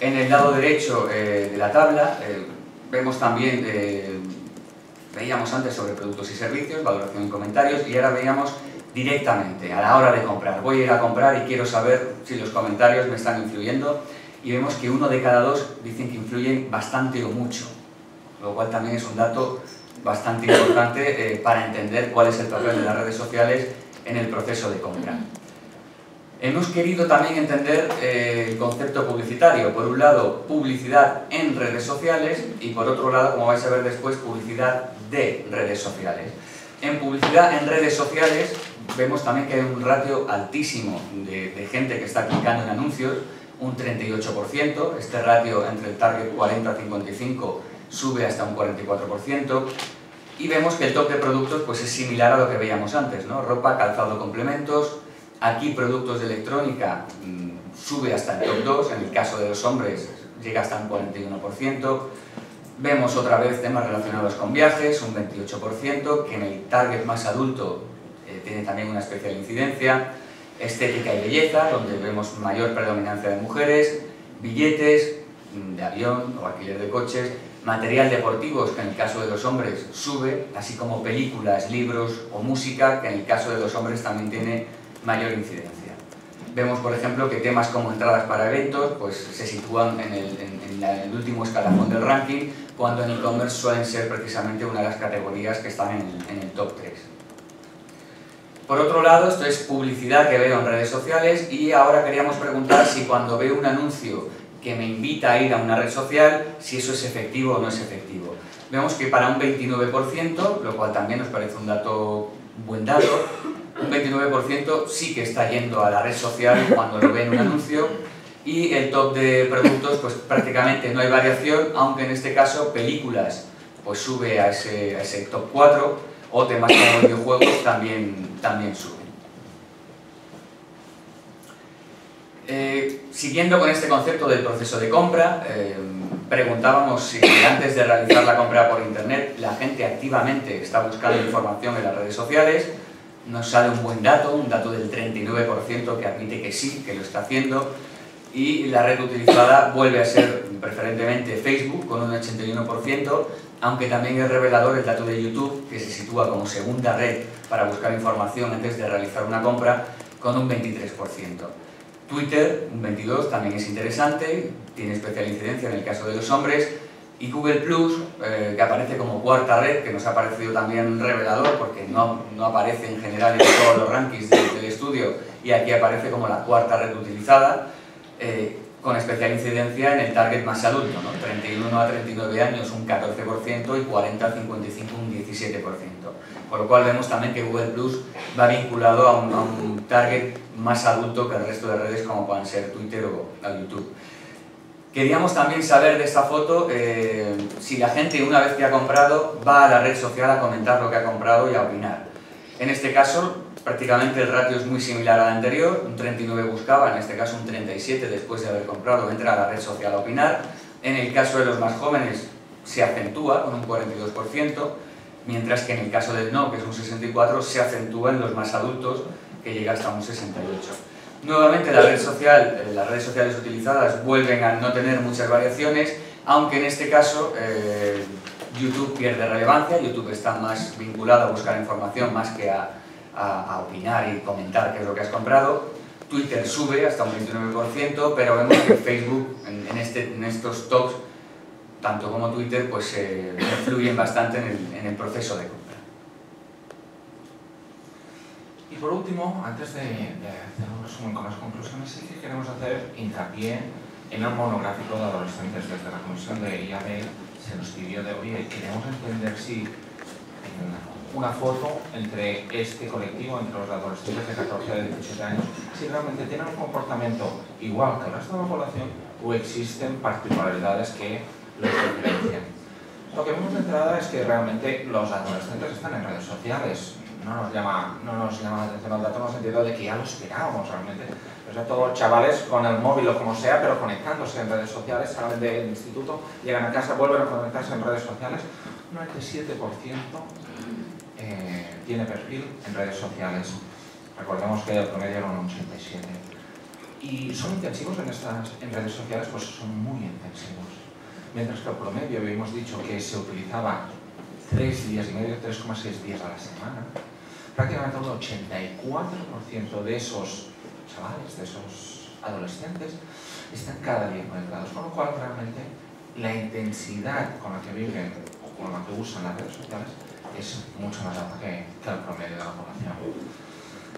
En el lado derecho de la tabla vemos también, veíamos antes sobre productos y servicios, valoración y comentarios, y ahora veíamos directamente, a la hora de comprar. Voy a ir a comprar y quiero saber si los comentarios me están influyendo, y vemos que 1 de cada 2 dicen que influyen bastante o mucho, lo cual también es un dato bastante importante para entender cuál es el papel de las redes sociales en el proceso de compra. Hemos querido también entender el concepto publicitario. Por un lado, publicidad en redes sociales, y por otro lado, como vais a ver después, publicidad de redes sociales. En publicidad en redes sociales vemos también que hay un ratio altísimo de gente que está clicando en anuncios, un 38%, este ratio entre el target 40-55 sube hasta un 44%, y vemos que el top de productos pues es similar a lo que veíamos antes, ¿no? Ropa, calzado, complementos. Aquí productos de electrónica sube hasta el top 2, en el caso de los hombres llega hasta un 41%. Vemos otra vez temas relacionados con viajes, un 28%, que en el target más adulto tiene también una especial incidencia. Estética y belleza, donde vemos mayor predominancia de mujeres. Billetes de avión o alquiler de coches. Material deportivos, que en el caso de los hombres sube, así como películas, libros o música, que en el caso de los hombres también tiene mayor incidencia. Vemos, por ejemplo, que temas como entradas para eventos pues se sitúan en el último escalafón del ranking, cuando en e-commerce suelen ser precisamente una de las categorías que están en el top 3. Por otro lado, esto es publicidad que veo en redes sociales, y ahora queríamos preguntar si cuando veo un anuncio que me invita a ir a una red social, si eso es efectivo o no es efectivo. Vemos que para un 29%, lo cual también nos parece un buen dato, un 29% sí que está yendo a la red social cuando lo ve en un anuncio, y el top de productos pues prácticamente no hay variación, aunque en este caso películas pues sube a ese top 4, o temas como videojuegos también suben. Siguiendo con este concepto del proceso de compra, preguntábamos si antes de realizar la compra por internet la gente activamente está buscando información en las redes sociales. Nos sale un buen dato, un dato del 39% que admite que sí, que lo está haciendo, y la red utilizada vuelve a ser preferentemente Facebook con un 81%, aunque también es revelador el dato de YouTube, que se sitúa como segunda red para buscar información antes de realizar una compra, con un 23%. Twitter, un 22%, también es interesante, tiene especial incidencia en el caso de los hombres, y Google Plus, que aparece como cuarta red, que nos ha parecido también revelador, porque no aparece en general en todos los rankings del estudio, y aquí aparece como la cuarta red utilizada, con especial incidencia en el target más adulto, ¿no? 31 a 39 años un 14% y 40 a 55 un 17%. Por lo cual vemos también que Google Plus va vinculado a un target más adulto que el resto de redes, como puedan ser Twitter o YouTube. Queríamos también saber de esta foto si la gente, una vez que ha comprado, va a la red social a comentar lo que ha comprado y a opinar. En este caso, prácticamente el ratio es muy similar al anterior, un 39 buscaba, en este caso un 37 después de haber comprado, entra a la red social a opinar. En el caso de los más jóvenes se acentúa con un 42%, mientras que en el caso del no, que es un 64%, se acentúa en los más adultos, que llega hasta un 68%. Nuevamente las redes sociales utilizadas vuelven a no tener muchas variaciones, aunque en este caso YouTube pierde relevancia. YouTube está más vinculado a buscar información más que a opinar y comentar qué es lo que has comprado. Twitter sube hasta un 29%, pero vemos que Facebook en estos tops, tanto como Twitter, pues influyen bastante en el proceso de compra. Y por último, antes de hacer un resumen con las conclusiones, sí que queremos hacer hincapié en el monográfico de adolescentes. Desde la comisión de IAB se nos pidió de hoy y queremos entender si una foto entre este colectivo, entre los adolescentes de 14 a 17 años, si realmente tienen un comportamiento igual que el resto de la población o existen particularidades que los diferencian. Lo que vemos de entrada es que realmente los adolescentes están en redes sociales. No nos llama la atención el dato en el sentido de que ya lo esperábamos realmente. O sea, todos chavales con el móvil o como sea, pero conectándose en redes sociales, salen del instituto, llegan a casa, vuelven a conectarse en redes sociales. Un 97% tiene perfil en redes sociales. Recordemos que el promedio era un 87%. Y son intensivos en redes sociales, pues son muy intensivos. Mientras que el promedio, habíamos dicho que se utilizaba 3 días y medio, 3,6 días a la semana, prácticamente un 84% de esos chavales, de esos adolescentes, están cada día conectados, con lo cual realmente la intensidad con la que viven o con la que usan las redes sociales es mucho más alta que el promedio de la población.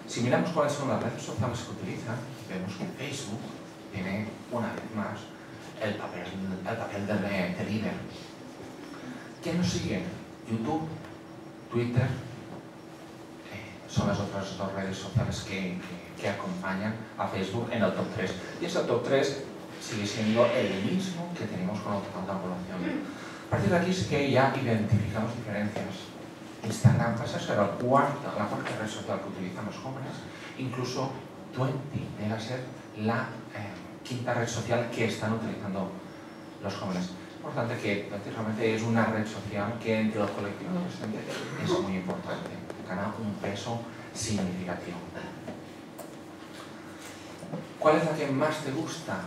Si miramos cuáles son las redes sociales que utilizan, vemos que Facebook tiene una vez más el papel de líder. ¿Quién nos sigue? YouTube, Twitter, son las otras dos redes sociales que acompañan a Facebook en el top 3. Y ese top 3 sigue siendo el mismo que tenemos con la población. A partir de aquí sí que ya identificamos diferencias. Instagram pasa a ser la cuarta red social que utilizan los jóvenes, incluso 20 llega a ser la quinta red social que están utilizando los jóvenes. Es importante que realmente es una red social que entre los colectivos adolescentes es muy importante, gana un peso significativo. ¿Cuál es la que más te gusta?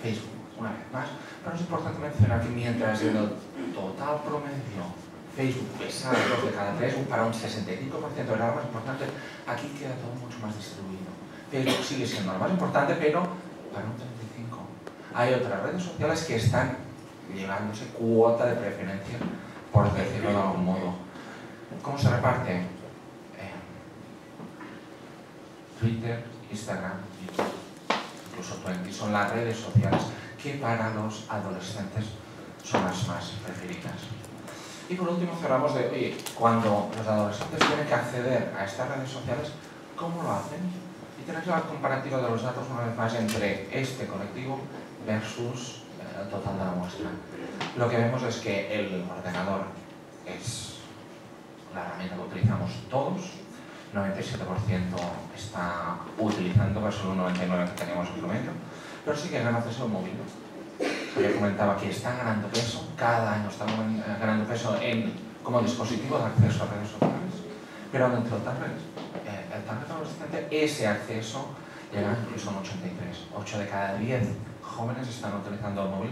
Facebook, una vez más. Pero es importante mencionar que mientras en el total promedio Facebook pesa 2 de cada 3, para un 65% era lo más importante, aquí queda todo mucho más distribuido. Facebook sigue siendo lo más importante, pero para un 35%. Hay otras redes sociales que están llevándose cuota de preferencia, por decirlo de algún modo. ¿Cómo se reparte? Twitter, Instagram, YouTube, incluso 20 son las redes sociales que para los adolescentes son las más preferidas. Y por último cerramos de, oye, cuando los adolescentes tienen que acceder a estas redes sociales, ¿cómo lo hacen? Y tenéis la comparativa de los datos una vez más entre este colectivo versus el total de la muestra. Lo que vemos es que el ordenador es la herramienta que utilizamos todos, 97% está utilizando versus un 99% que teníamos en promedio, pero sí que ganan acceso al móvil. Yo comentaba que están ganando peso, cada año están ganando peso como dispositivo de acceso a redes sociales, pero dentro del tablet adolescente ese acceso llega incluso a un 83. 8 de cada 10 jóvenes están utilizando el móvil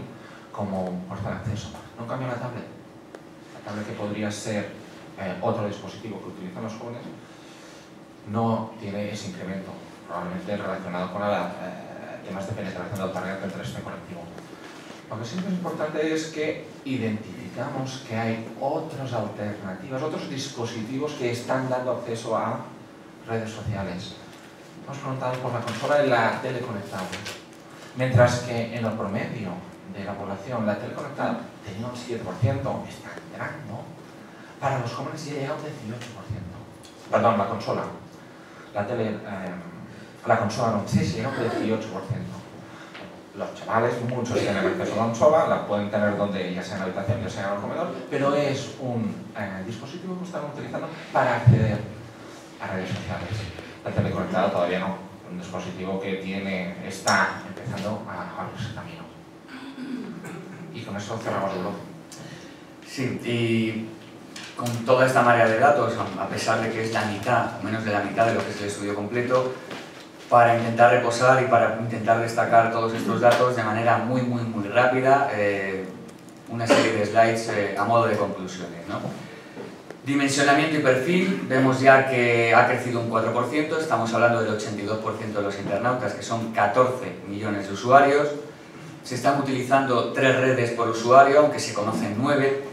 como puerta de acceso. No cambia la tablet. La tablet, que podría ser otro dispositivo que utilizan los jóvenes, no tiene ese incremento, probablemente relacionado con temas de penetración del target entre este colectivo. Lo que siempre es importante es que identificamos que hay otras alternativas, otros dispositivos que están dando acceso a redes sociales. Hemos preguntado por la consola y la tele conectable. Mientras que en el promedio de la población la tele conectada tenía un 7%, está entrando, para los jóvenes ya llega a un 18%. Perdón, la consola. La consola no, sí, llega a un 18%. Los chavales, muchos tienen acceso a la consola, la pueden tener donde, ya sea en la habitación, ya sea en el comedor, pero es un dispositivo que están utilizando para acceder a redes sociales. La tele conectada todavía no, un dispositivo que está empezando a abrirse camino. Y con eso cerramos el blog. Sí, y con toda esta marea de datos, a pesar de que es la mitad, o menos de la mitad de lo que es el estudio completo, para intentar reposar y para intentar destacar todos estos datos de manera muy rápida, una serie de slides a modo de conclusiones, ¿no? Dimensionamiento y perfil, vemos ya que ha crecido un 4%, estamos hablando del 82% de los internautas, que son 14 millones de usuarios. Se están utilizando 3 redes por usuario, aunque se conocen 9.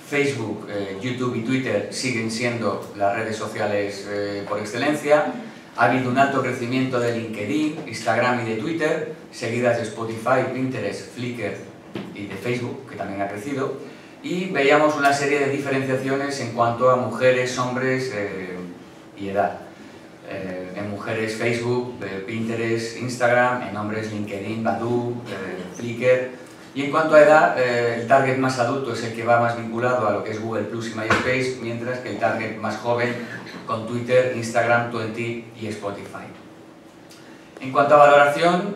Facebook, YouTube y Twitter siguen siendo las redes sociales por excelencia. Ha habido un alto crecimiento de LinkedIn, Instagram y de Twitter, seguidas de Spotify, Pinterest, Flickr y de Facebook, que también ha crecido. Y veíamos una serie de diferenciaciones en cuanto a mujeres, hombres y edad. En mujeres Facebook, Pinterest, Instagram, en hombres LinkedIn, Badoo, Flickr. Y en cuanto a edad, el target más adulto es el que va más vinculado a lo que es Google Plus y MySpace, mientras que el target más joven con Twitter, Instagram, Twenty y Spotify. En cuanto a valoración,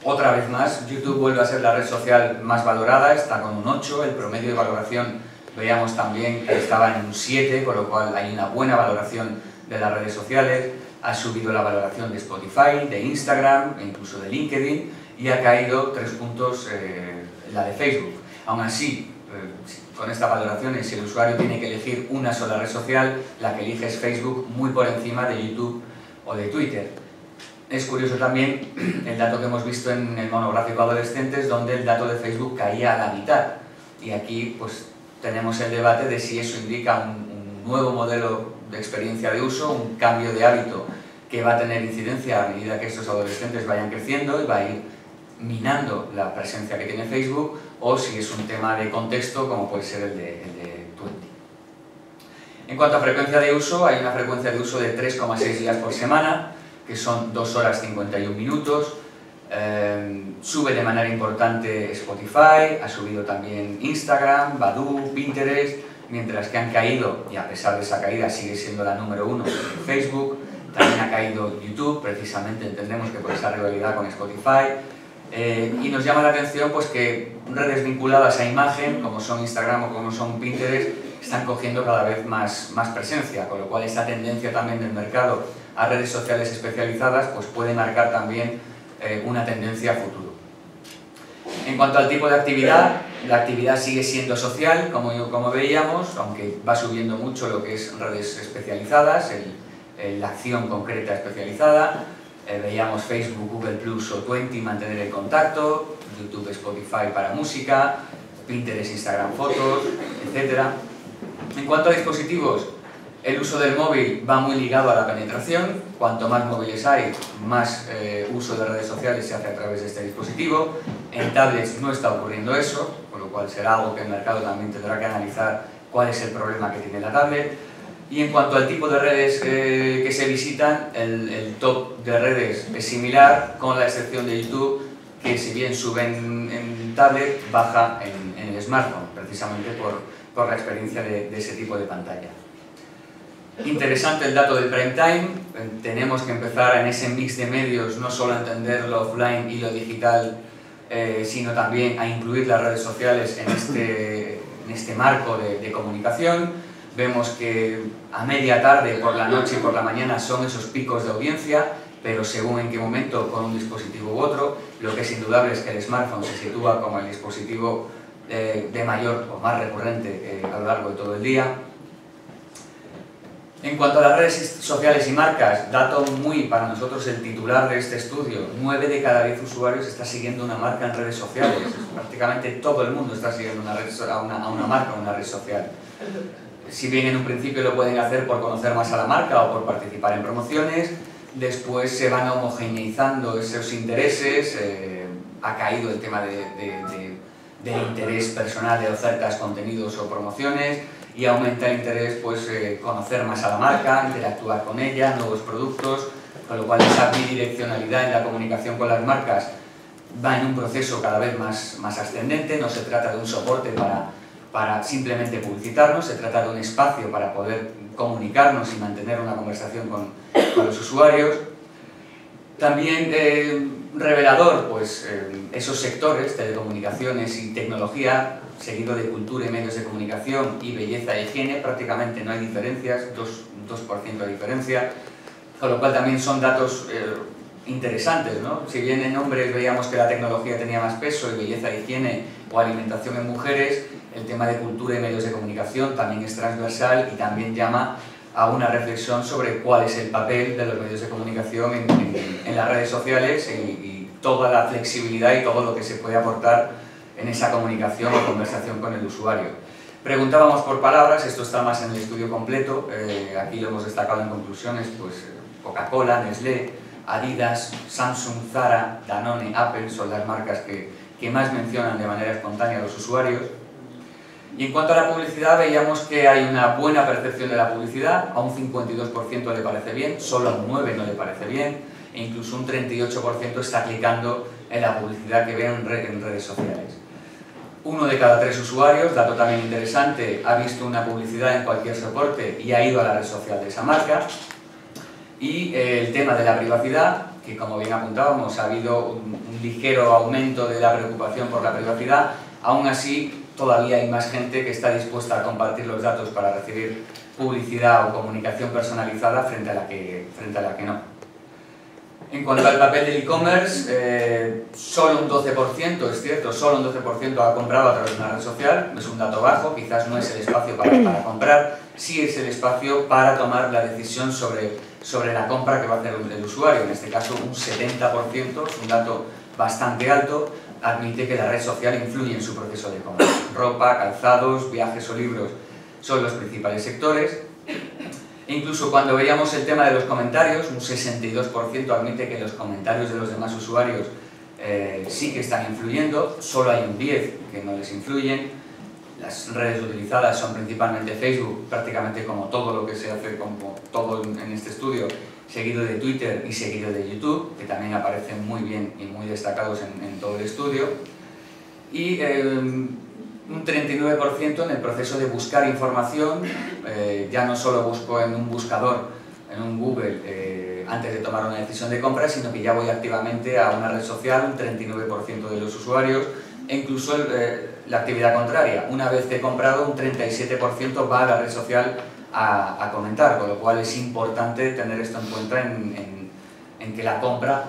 otra vez más, YouTube vuelve a ser la red social más valorada, está con un 8, el promedio de valoración veíamos también que estaba en un 7, con lo cual hay una buena valoración de las redes sociales. Ha subido la valoración de Spotify, de Instagram e incluso de LinkedIn, y ha caído 3 puntos la de Facebook. Aún así, con estas valoraciones, si el usuario tiene que elegir una sola red social, la que elige es Facebook, muy por encima de YouTube o de Twitter. Es curioso también el dato que hemos visto en el monográfico Adolescentes, donde el dato de Facebook caía a la mitad. Y aquí pues tenemos el debate de si eso indica un nuevo modelo de experiencia de uso, un cambio de hábito que va a tener incidencia a medida que estos adolescentes vayan creciendo y va a ir minando la presencia que tiene Facebook, o si es un tema de contexto como puede ser el de Twenty. En cuanto a frecuencia de uso, hay una frecuencia de uso de 3,6 días por semana, que son 2 horas 51 minutos. Sube de manera importante Spotify, ha subido también Instagram, Badoo, Pinterest, mientras que han caído, y a pesar de esa caída sigue siendo la número 1 Facebook. También ha caído YouTube, precisamente entendemos que por esa rivalidad con Spotify. Y nos llama la atención pues que redes vinculadas a imagen, como son Instagram o como son Pinterest, están cogiendo cada vez más presencia, con lo cual esta tendencia también del mercado a redes sociales especializadas pues puede marcar también una tendencia a futuro. En cuanto al tipo de actividad, la actividad sigue siendo social, como veíamos, aunque va subiendo mucho lo que es redes especializadas, la acción concreta especializada. Veíamos Facebook, Google Plus o Twenty mantener el contacto, YouTube, Spotify para música, Pinterest, Instagram, fotos, etc. En cuanto a dispositivos, el uso del móvil va muy ligado a la penetración. Cuanto más móviles hay, más uso de redes sociales se hace a través de este dispositivo. En tablets no está ocurriendo eso, con lo cual será algo que el mercado también tendrá que analizar cuál es el problema que tiene la tablet. Y en cuanto al tipo de redes que se visitan, el top de redes es similar, con la excepción de YouTube, que si bien sube en tablet, baja en el smartphone, precisamente por la experiencia de ese tipo de pantalla. Interesante el dato del prime time. Tenemos que empezar en ese mix de medios, no solo a entender lo offline y lo digital, sino también a incluir las redes sociales en este marco de comunicación. Vemos que a media tarde, por la noche y por la mañana son esos picos de audiencia, pero según en qué momento, con un dispositivo u otro. Lo que es indudable es que el smartphone se sitúa como el dispositivo de mayor o más recurrente a lo largo de todo el día. En cuanto a las redes sociales y marcas, dato muy para nosotros el titular de este estudio: 9 de cada 10 usuarios está siguiendo una marca en redes sociales. Prácticamente todo el mundo está siguiendo a una marca en una red social. Si bien en un principio lo pueden hacer por conocer más a la marca o por participar en promociones, después se van homogeneizando esos intereses, ha caído el tema del interés personal de ofertas, contenidos o promociones, y aumenta el interés pues conocer más a la marca, interactuar con ella, nuevos productos, con lo cual esa bidireccionalidad en la comunicación con las marcas va en un proceso cada vez más ascendente. No se trata de un soporte para simplemente publicitarnos, se trata de un espacio para poder comunicarnos y mantener una conversación con los usuarios. También revelador, pues esos sectores, telecomunicaciones y tecnología, seguido de cultura y medios de comunicación y belleza e higiene, prácticamente no hay diferencias, 2% de diferencia, con lo cual también son datos interesantes, ¿no? Si bien en hombres veíamos que la tecnología tenía más peso y belleza e higiene o alimentación en mujeres, el tema de cultura y medios de comunicación también es transversal y también llama a una reflexión sobre cuál es el papel de los medios de comunicación en las redes sociales y toda la flexibilidad y todo lo que se puede aportar en esa comunicación o conversación con el usuario. Preguntábamos por palabras, esto está más en el estudio completo, aquí lo hemos destacado en conclusiones, pues Coca-Cola, Nestlé, Adidas, Samsung, Zara, Danone, Apple son las marcas que más mencionan de manera espontánea a los usuarios. Y en cuanto a la publicidad, veíamos que hay una buena percepción de la publicidad, a un 52% le parece bien, solo a un 9% no le parece bien, e incluso un 38% está clicando en la publicidad que ve en redes sociales. 1 de cada 3 usuarios, dato también interesante, ha visto una publicidad en cualquier soporte y ha ido a la red social de esa marca. Y el tema de la privacidad, que como bien apuntábamos, ha habido un ligero aumento de la preocupación por la privacidad, aún así todavía hay más gente que está dispuesta a compartir los datos para recibir publicidad o comunicación personalizada frente a la que no. En cuanto al papel del e-commerce, solo un 12%, es cierto, solo un 12% ha comprado a través de una red social, es un dato bajo, quizás no es el espacio para comprar, sí es el espacio para tomar la decisión sobre la compra que va a hacer el usuario, en este caso un 70%, es un dato bastante alto, admite que la red social influye en su proceso de compra. Ropa, calzados, viajes o libros son los principales sectores. E incluso cuando veíamos el tema de los comentarios, un 62% admite que los comentarios de los demás usuarios sí que están influyendo, solo hay un 10% que no les influyen. Las redes utilizadas son principalmente Facebook, prácticamente como todo lo que se hace, como todo en este estudio, seguido de Twitter y seguido de YouTube, que también aparecen muy bien y muy destacados en todo el estudio. Y un 39% en el proceso de buscar información, ya no solo busco en un buscador, en un Google, antes de tomar una decisión de compra, sino que ya voy activamente a una red social, un 39% de los usuarios, e incluso la actividad contraria. Una vez que he comprado, un 37% va a la red social a comentar, con lo cual es importante tener esto en cuenta en que la compra,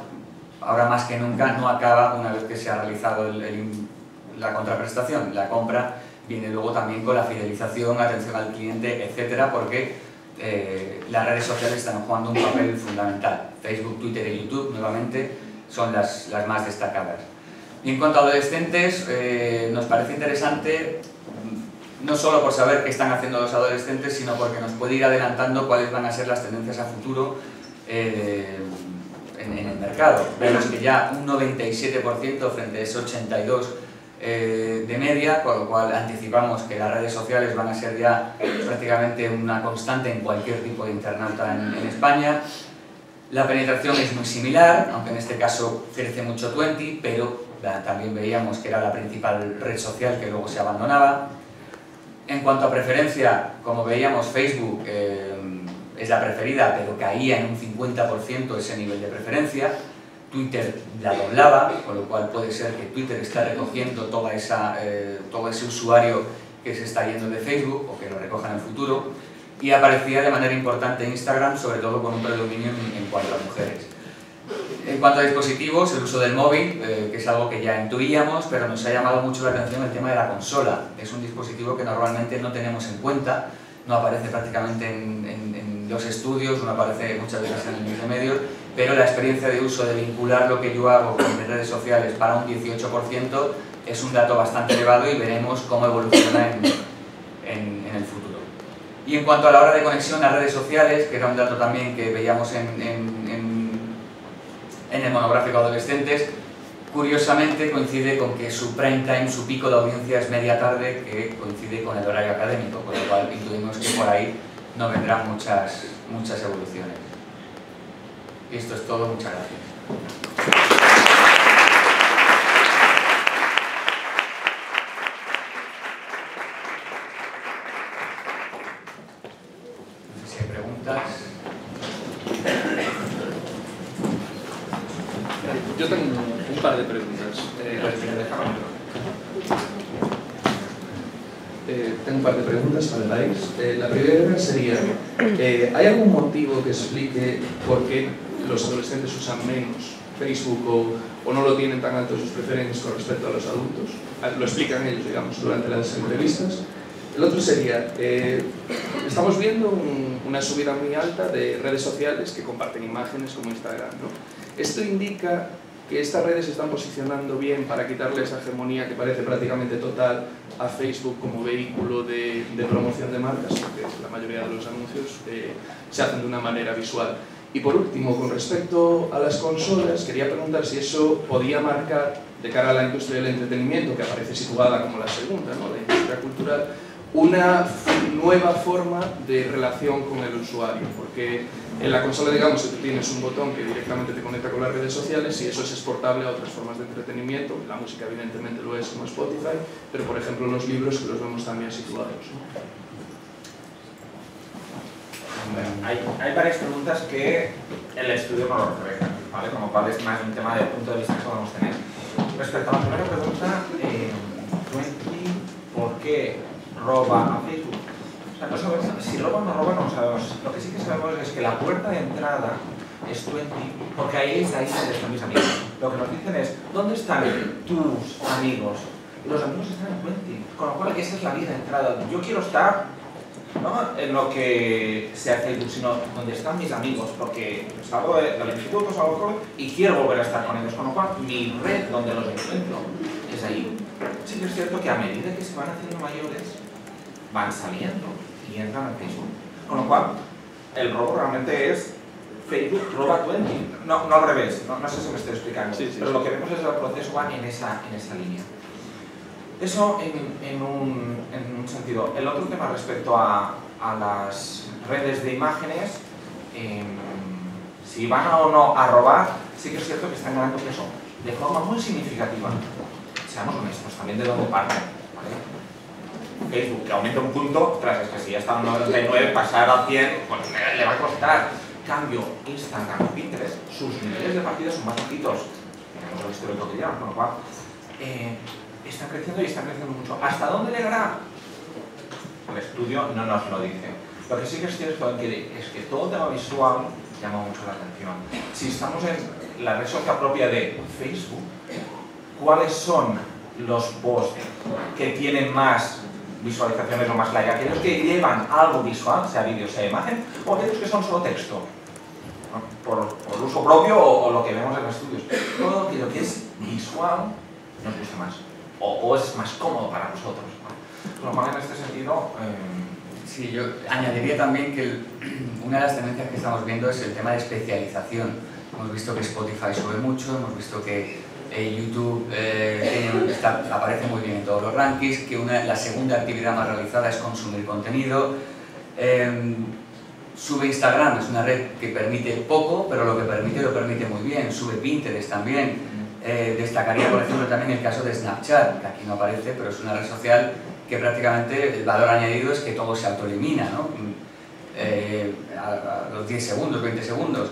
ahora más que nunca, no acaba una vez que se ha realizado la contraprestación. La compra viene luego también con la fidelización, atención al cliente, etcétera, porque las redes sociales están jugando un papel fundamental. Facebook, Twitter y YouTube, nuevamente, son las más destacadas. Y en cuanto a adolescentes, nos parece interesante, no solo por saber qué están haciendo los adolescentes, sino porque nos puede ir adelantando cuáles van a ser las tendencias a futuro en el mercado. Vemos que ya un 97% frente a ese 82% de media, con lo cual anticipamos que las redes sociales van a ser ya prácticamente una constante en cualquier tipo de internauta en España. La penetración es muy similar, aunque en este caso crece mucho Twenty, pero también veíamos que era la principal red social que luego se abandonaba. En cuanto a preferencia, como veíamos, Facebook es la preferida, pero caía en un 50% ese nivel de preferencia. Twitter la doblaba, con lo cual puede ser que Twitter está recogiendo todo ese usuario que se está yendo de Facebook, o que lo recoja en el futuro. Y aparecía de manera importante Instagram, sobre todo con un predominio en cuanto a mujeres. En cuanto a dispositivos, el uso del móvil, que es algo que ya intuíamos, pero nos ha llamado mucho la atención el tema de la consola. Es un dispositivo que normalmente no tenemos en cuenta, no aparece prácticamente en los estudios, no aparece muchas veces en los medios, pero la experiencia de uso de vincular lo que yo hago con mis redes sociales para un 18% es un dato bastante elevado y veremos cómo evoluciona en el futuro. Y en cuanto a la hora de conexión a redes sociales, que era un dato también que veíamos en el monográfico adolescentes, curiosamente coincide con que su prime time, su pico de audiencia es media tarde, que coincide con el horario académico, con lo cual intuimos que por ahí no vendrán muchas evoluciones. Y esto es todo, muchas gracias. No sé si hay preguntas. Yo tengo un par de preguntas. Tengo un par de preguntas para Laís. La primera sería, ¿hay algún motivo que explique por qué los adolescentes usan menos Facebook o no lo tienen tan alto sus preferencias con respecto a los adultos? Lo explican ellos, digamos, durante las entrevistas. El otro sería, estamos viendo una subida muy alta de redes sociales que comparten imágenes como Instagram, ¿no? Esto indica que estas redes se están posicionando bien para quitarle esa hegemonía que parece prácticamente total a Facebook como vehículo de promoción de marcas, porque la mayoría de los anuncios se hacen de una manera visual. Y por último, con respecto a las consolas, quería preguntar si eso podía marcar, de cara a la industria del entretenimiento, que aparece situada como la segunda, ¿no?, la industria cultural, una nueva forma de relación con el usuario, porque en la consola, digamos, tú tienes un botón que directamente te conecta con las redes sociales y eso es exportable a otras formas de entretenimiento. La música evidentemente lo es, como Spotify, pero por ejemplo los libros, que los vemos también situados, ¿no? Hay varias preguntas que el estudio no lo refleja, ¿vale? Como cuál es más un tema de punto de vista que podemos tener. Respecto a la primera pregunta, ¿por qué roba a Facebook? O sea, no sabemos, si roba o no roba no lo sabemos. Lo que sí que sabemos es que la puerta de entrada es 20, porque ahí es donde están mis amigos. Lo que nos dicen es, ¿dónde están tus amigos? Los amigos están en 20, con lo cual esa es la vida de entrada. Yo quiero estar, no en lo que sea Facebook, sino donde están mis amigos, porque salgo del instituto, salgo y quiero volver a estar con ellos, con lo cual mi red donde los encuentro es ahí. Sí que es cierto que a medida que se van haciendo mayores, van saliendo y entran en Facebook, con lo cual el robo realmente es Facebook roba 20, no al revés, no sé si me estoy explicando, sí, pero lo que vemos es que el proceso va en esa línea. Eso en un sentido. El otro tema respecto a las redes de imágenes, si van o no a robar, sí que es cierto que están ganando peso de forma muy significativa. Seamos honestos, también de dónde parten, ¿vale? Facebook, que aumenta un punto, tras es que si ya está en 99, pasar al 100, pues le va a costar. Cambio, Instagram o Pinterest, sus niveles de partida son más bajitos, tenemos el histórico que llevan, con lo cual están creciendo y están creciendo mucho. ¿Hasta dónde llegará? El estudio no nos lo dice. Lo que sí que es cierto es que todo tema visual llama mucho la atención. Si estamos en la red social propia de Facebook, ¿cuáles son los posts que tienen más visualizaciones o más like? Aquellos que llevan algo visual, sea vídeo, sea imagen, o aquellos que son solo texto, por uso propio o lo que vemos en los estudios. Todo aquello que es visual nos gusta más, o es más cómodo para nosotros, ¿no? Con lo cual, en este sentido... Sí, yo añadiría también que una de las tendencias que estamos viendo es el tema de especialización. Hemos visto que Spotify sube mucho, hemos visto que YouTube aparece muy bien en todos los rankings, que la segunda actividad más realizada es consumir contenido. Sube Instagram, es una red que permite poco, pero lo que permite lo permite muy bien. Sube Pinterest también. Destacaría, por ejemplo, también el caso de Snapchat, que aquí no aparece, pero es una red social que prácticamente el valor añadido es que todo se autoelimina, ¿no? A los 10 segundos, 20 segundos.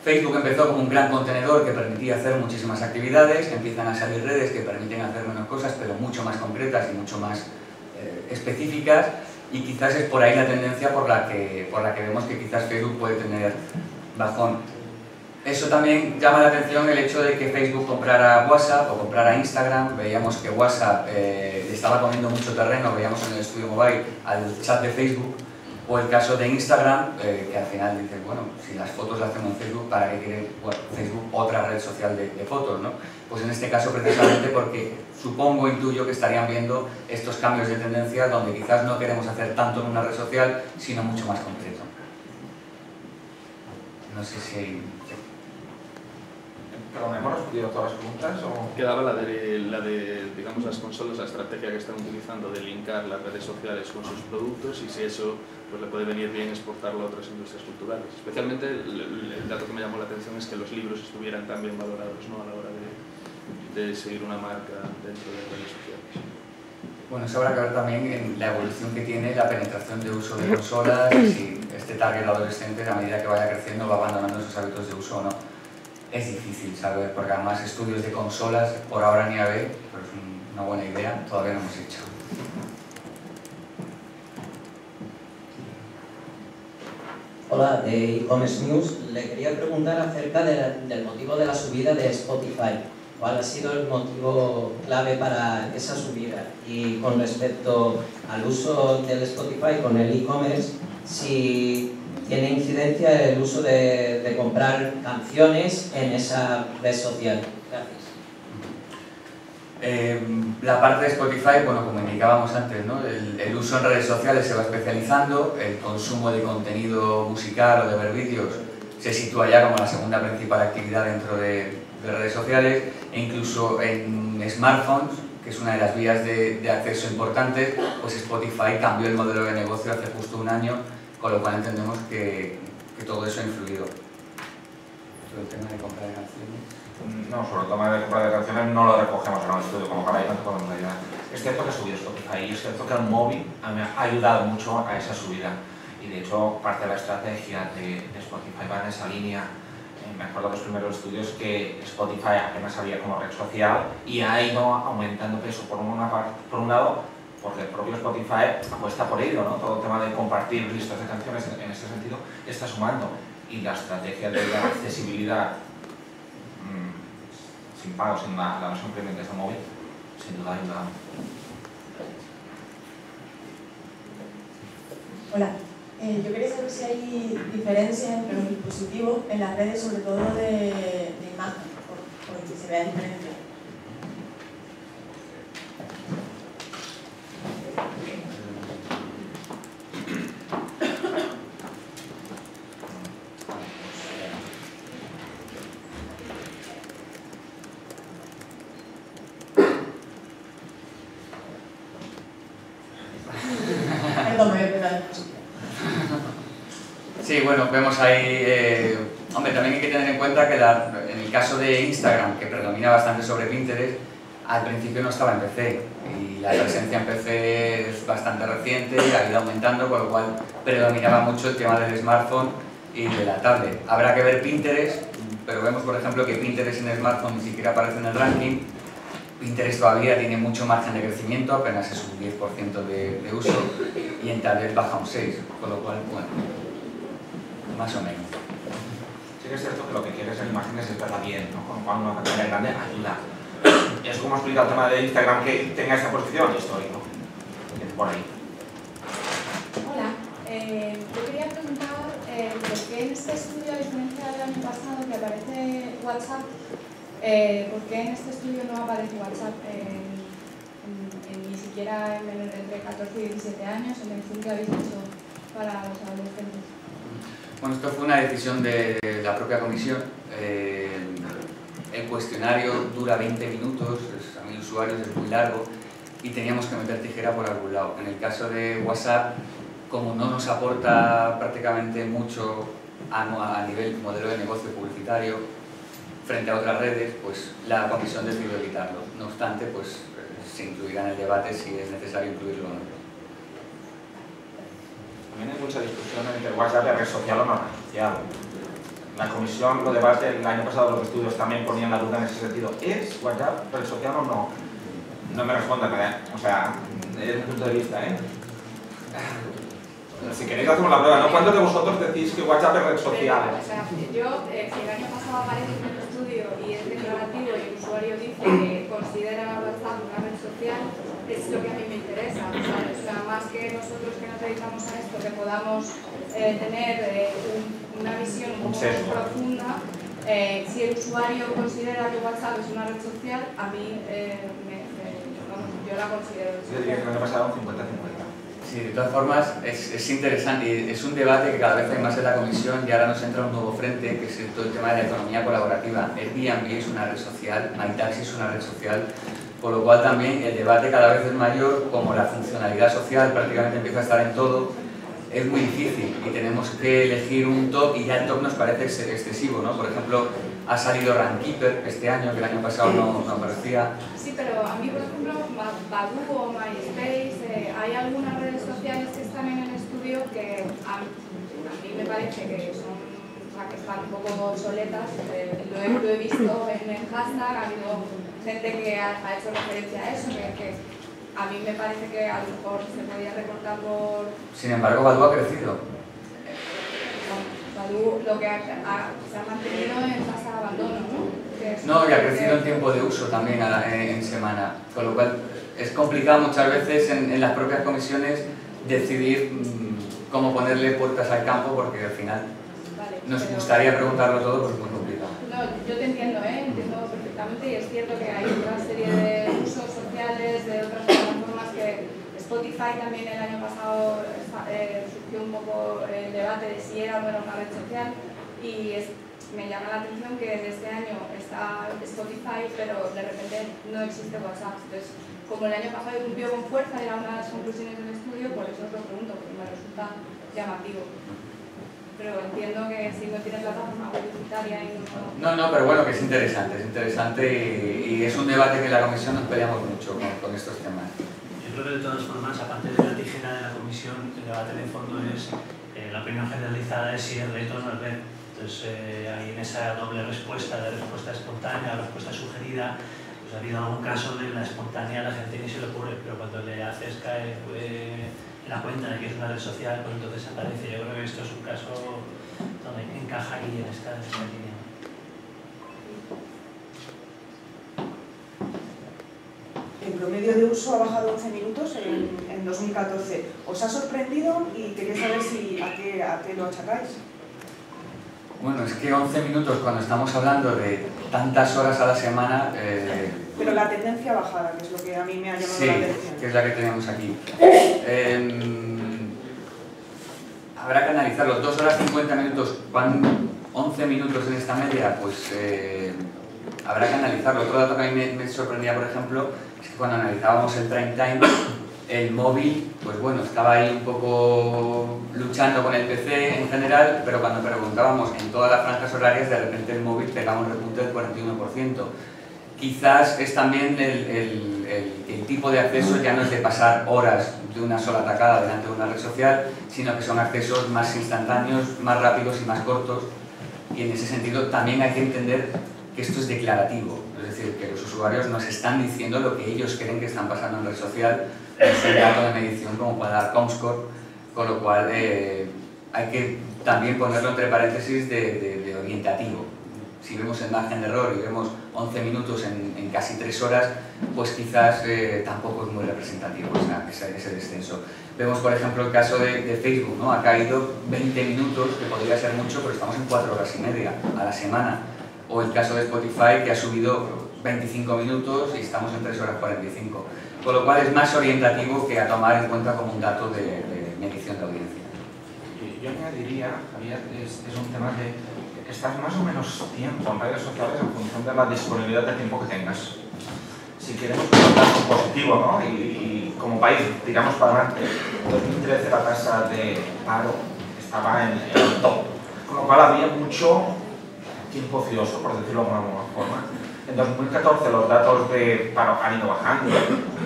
Facebook empezó como un gran contenedor que permitía hacer muchísimas actividades, empiezan a salir redes que permiten hacer menos cosas, pero mucho más concretas y mucho más específicas, y quizás es por ahí la tendencia por la que vemos que quizás Facebook puede tener bajón. Eso también llama la atención el hecho de que Facebook comprara WhatsApp o comprara Instagram. Veíamos que WhatsApp estaba comiendo mucho terreno, veíamos en el estudio mobile al chat de Facebook, o el caso de Instagram, que al final dicen, bueno, si las fotos las hacemos en Facebook, ¿para qué quiere Facebook otra red social de fotos, ¿no? Pues en este caso precisamente porque supongo, intuyo que estarían viendo estos cambios de tendencia donde quizás no queremos hacer tanto en una red social, sino mucho más concreto. No sé si... ¿Pero hemos respondido todas las preguntas? O... Quedaba la de, digamos, las consolas, la estrategia que están utilizando de linkar las redes sociales con sus productos, y si eso pues le puede venir bien exportarlo a otras industrias culturales. Especialmente el dato que me llamó la atención es que los libros estuvieran tan bien valorados, ¿no?, a la hora de seguir una marca dentro de redes sociales. Bueno, eso habrá que ver también en la evolución que tiene la penetración de uso de consolas, y si este target adolescente, a medida que vaya creciendo, va abandonando esos hábitos de uso o no. Es difícil saber, porque además estudios de consolas por ahora ni a ver, pero es una buena idea, todavía no hemos hecho. Hola, de e-commerce news. Le quería preguntar acerca del motivo de la subida de Spotify. ¿Cuál ha sido el motivo clave para esa subida? Y con respecto al uso del Spotify con el e-commerce, si tiene incidencia el uso de comprar canciones en esa red social. La parte de Spotify, bueno, como indicábamos antes, ¿no? El uso en redes sociales se va especializando, el consumo de contenido musical o de ver vídeos se sitúa ya como la segunda principal actividad dentro de redes sociales, e incluso en smartphones, que es una de las vías de acceso importantes, pues Spotify cambió el modelo de negocio hace justo un año, con lo cual entendemos que todo eso ha influido. Sobre el tema de compra de canciones. No, sobre el tema de compra de canciones no lo recogemos en el estudio, como para ahí no te podemos ayudar. Es cierto que ha subido Spotify y es cierto que el móvil ha ayudado mucho a esa subida. Y de hecho, parte de la estrategia de Spotify va en esa línea. Me acuerdo de los primeros estudios que Spotify apenas había como red social y ha ido aumentando peso por un lado, porque el propio Spotify apuesta por ello, ¿no? Todo el tema de compartir listas de canciones en ese sentido está sumando. Y la estrategia de la accesibilidad sin pago, sin la versión premium desde el móvil, sin duda ha ayudado. Hola, yo quería saber si hay diferencia entre los dispositivos en las redes, sobre todo de imagen, por que se vea diferencia. Sí, bueno, vemos ahí, hombre, también hay que tener en cuenta que en el caso de Instagram, que predomina bastante sobre Pinterest, al principio no estaba en PC y la presencia en PC es bastante reciente y ha ido aumentando, con lo cual predominaba mucho el tema del smartphone y de la tablet. Habrá que ver Pinterest, pero vemos por ejemplo que Pinterest en el smartphone ni siquiera aparece en el ranking. Pinterest todavía tiene mucho margen de crecimiento, apenas es un 10% de uso, y en tablet baja un 6%, con lo cual, bueno, más o menos. Sí que es cierto que lo que quieres en imágenes es verla bien, ¿no? Con lo cual una pantalla grande ayuda. Es como explica el tema de Instagram que tenga esa posición histórico. Por ahí. Hola, yo quería preguntar por qué en este estudio, a diferencia del año pasado, que aparece WhatsApp, ¿por qué en este estudio no aparece WhatsApp ni siquiera entre 14 y 17 años, en el mención que habéis hecho para los adolescentes? Bueno, esto fue una decisión de la propia comisión. El cuestionario dura 20 minutos, a 1000 usuarios es muy largo y teníamos que meter tijera por algún lado. En el caso de WhatsApp, como no nos aporta prácticamente mucho a nivel modelo de negocio publicitario frente a otras redes, pues la comisión decidió quitarlo. No obstante, pues se incluirá en el debate si es necesario incluirlo o no. También hay mucha discusión entre WhatsApp y red social o no red social. La comisión lo debate el año pasado, los estudios también ponían la duda en ese sentido. ¿Es WhatsApp red social o no? No me respondan, o sea, desde mi punto de vista, Si queréis hacemos la prueba, ¿no? ¿Cuántos de vosotros decís que WhatsApp es red social? O sea, yo, si el año pasado aparece en el estudio y es declarativo y el usuario dice que considera WhatsApp una red social, es lo que a mí me interesa, ¿sabes? O sea, más que nosotros que nos dedicamos a esto, que podamos tener una visión un poco más profunda, si el usuario considera que WhatsApp es una red social, a mí, yo la considero. Yo diría que el año pasado un 50-50. Sí, de todas formas es interesante y es un debate que cada vez hay más en la comisión y ahora nos entra un nuevo frente, que es todo el tema de la economía colaborativa. Airbnb es una red social, MyTaxi es una red social, por lo cual también el debate cada vez es mayor, como la funcionalidad social prácticamente empieza a estar en todo, es muy difícil y tenemos que elegir un top y ya el top nos parece excesivo, ¿no? Por ejemplo, ha salido Runkeeper este año, que el año pasado no aparecía. Sí, pero a mí, por ejemplo, Badoo o MySpace, hay algunas redes sociales que están en el estudio que a mí me parece que son, o sea, que están un poco obsoletas. Lo he visto en el hashtag, ha habido gente que ha hecho referencia a eso, que a mí me parece que a lo mejor se podía recortar por... Sin embargo, Badoo ha crecido. Badoo lo que se ha mantenido en fase de abandono, ¿no? No, y ha crecido en tiempo de uso también en semana, con lo cual es complicado muchas veces en las propias comisiones decidir cómo ponerle puertas al campo, porque al final nos gustaría preguntarlo todo, pero es muy complicado. No, yo te entiendo, entiendo perfectamente. perfectamente y es cierto que hay otra serie de usos sociales, de otras plataformas que Spotify también el año pasado surgió un poco el debate de si era o no era una red social y me llama la atención que en este año está Spotify pero de repente no existe WhatsApp. Entonces, como el año pasado irrumpió con fuerza, era una de las conclusiones del estudio, por eso os lo pregunto, porque me resulta llamativo. Pero entiendo que si no tienes plataforma publicitaria y no... No, pero bueno, que es interesante y es un debate que en la comisión nos peleamos mucho con estos temas. Yo creo que de todas formas, aparte de la tijera de la comisión, el debate de fondo es la opinión generalizada de si es red o no es red. Entonces, ahí en esa doble respuesta, de respuesta espontánea, respuesta sugerida, pues ha habido algún caso de la espontánea, la gente ni se le ocurre, pero cuando le haces caer en la cuenta de que es una red social, pues entonces aparece. Yo creo que esto es un caso donde encaja aquí en esta línea. El promedio de uso ha bajado 11 minutos en 2014. ¿Os ha sorprendido? Y quería saber a qué lo achacáis. Bueno, es que 11 minutos cuando estamos hablando de tantas horas a la semana... Pero la tendencia bajada, que es lo que a mí me ha llamado la atención. Sí, que es la que tenemos aquí. Habrá que analizarlo. 2 horas 50 minutos, ¿van 11 minutos en esta media? Pues habrá que analizarlo. Otro dato que a mí me sorprendía, por ejemplo, es que cuando analizábamos el prime time, el móvil, pues bueno, estaba ahí un poco luchando con el PC en general, pero cuando preguntábamos en todas las franjas horarias, de repente el móvil pegaba un repunte del 41%. Quizás es también el tipo de acceso ya no es de pasar horas de una sola tacada delante de una red social, sino que son accesos más instantáneos, más rápidos y más cortos, y en ese sentido también hay que entender que esto es declarativo, es decir, que los usuarios nos están diciendo lo que ellos creen que están pasando en red social, es un dato de medición como para dar Comscore, con lo cual hay que también ponerlo entre paréntesis de orientativo. Si vemos el margen de error y vemos 11 minutos en casi 3 horas, pues quizás tampoco es muy representativo ese descenso. Vemos, por ejemplo, el caso de Facebook, ¿no? Ha caído 20 minutos, que podría ser mucho, pero estamos en 4 horas y media a la semana. O el caso de Spotify, que ha subido 25 minutos y estamos en 3 horas 45. Con lo cual es más orientativo que a tomar en cuenta como un dato de medición de audiencia. Yo añadiría, Javier, es un tema de estar más o menos tiempo en redes sociales en función de la disponibilidad de tiempo que tengas. Si queremos un dato positivo, ¿no? y como país, digamos para adelante, en 2013 la tasa de paro estaba en el top, con lo cual había mucho tiempo ocioso, por decirlo de alguna forma. En 2014 los datos de paro han ido bajando,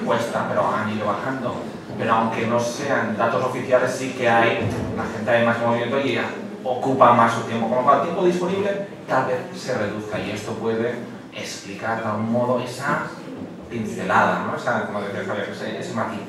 cuesta, pero han ido bajando. Pero aunque no sean datos oficiales, sí que hay, la gente hay más movimiento y ocupa más su tiempo. Como el tiempo disponible tal vez se reduzca y esto puede explicar de algún modo esa pincelada, ¿no? Esa, como decía Javier, ese matiz.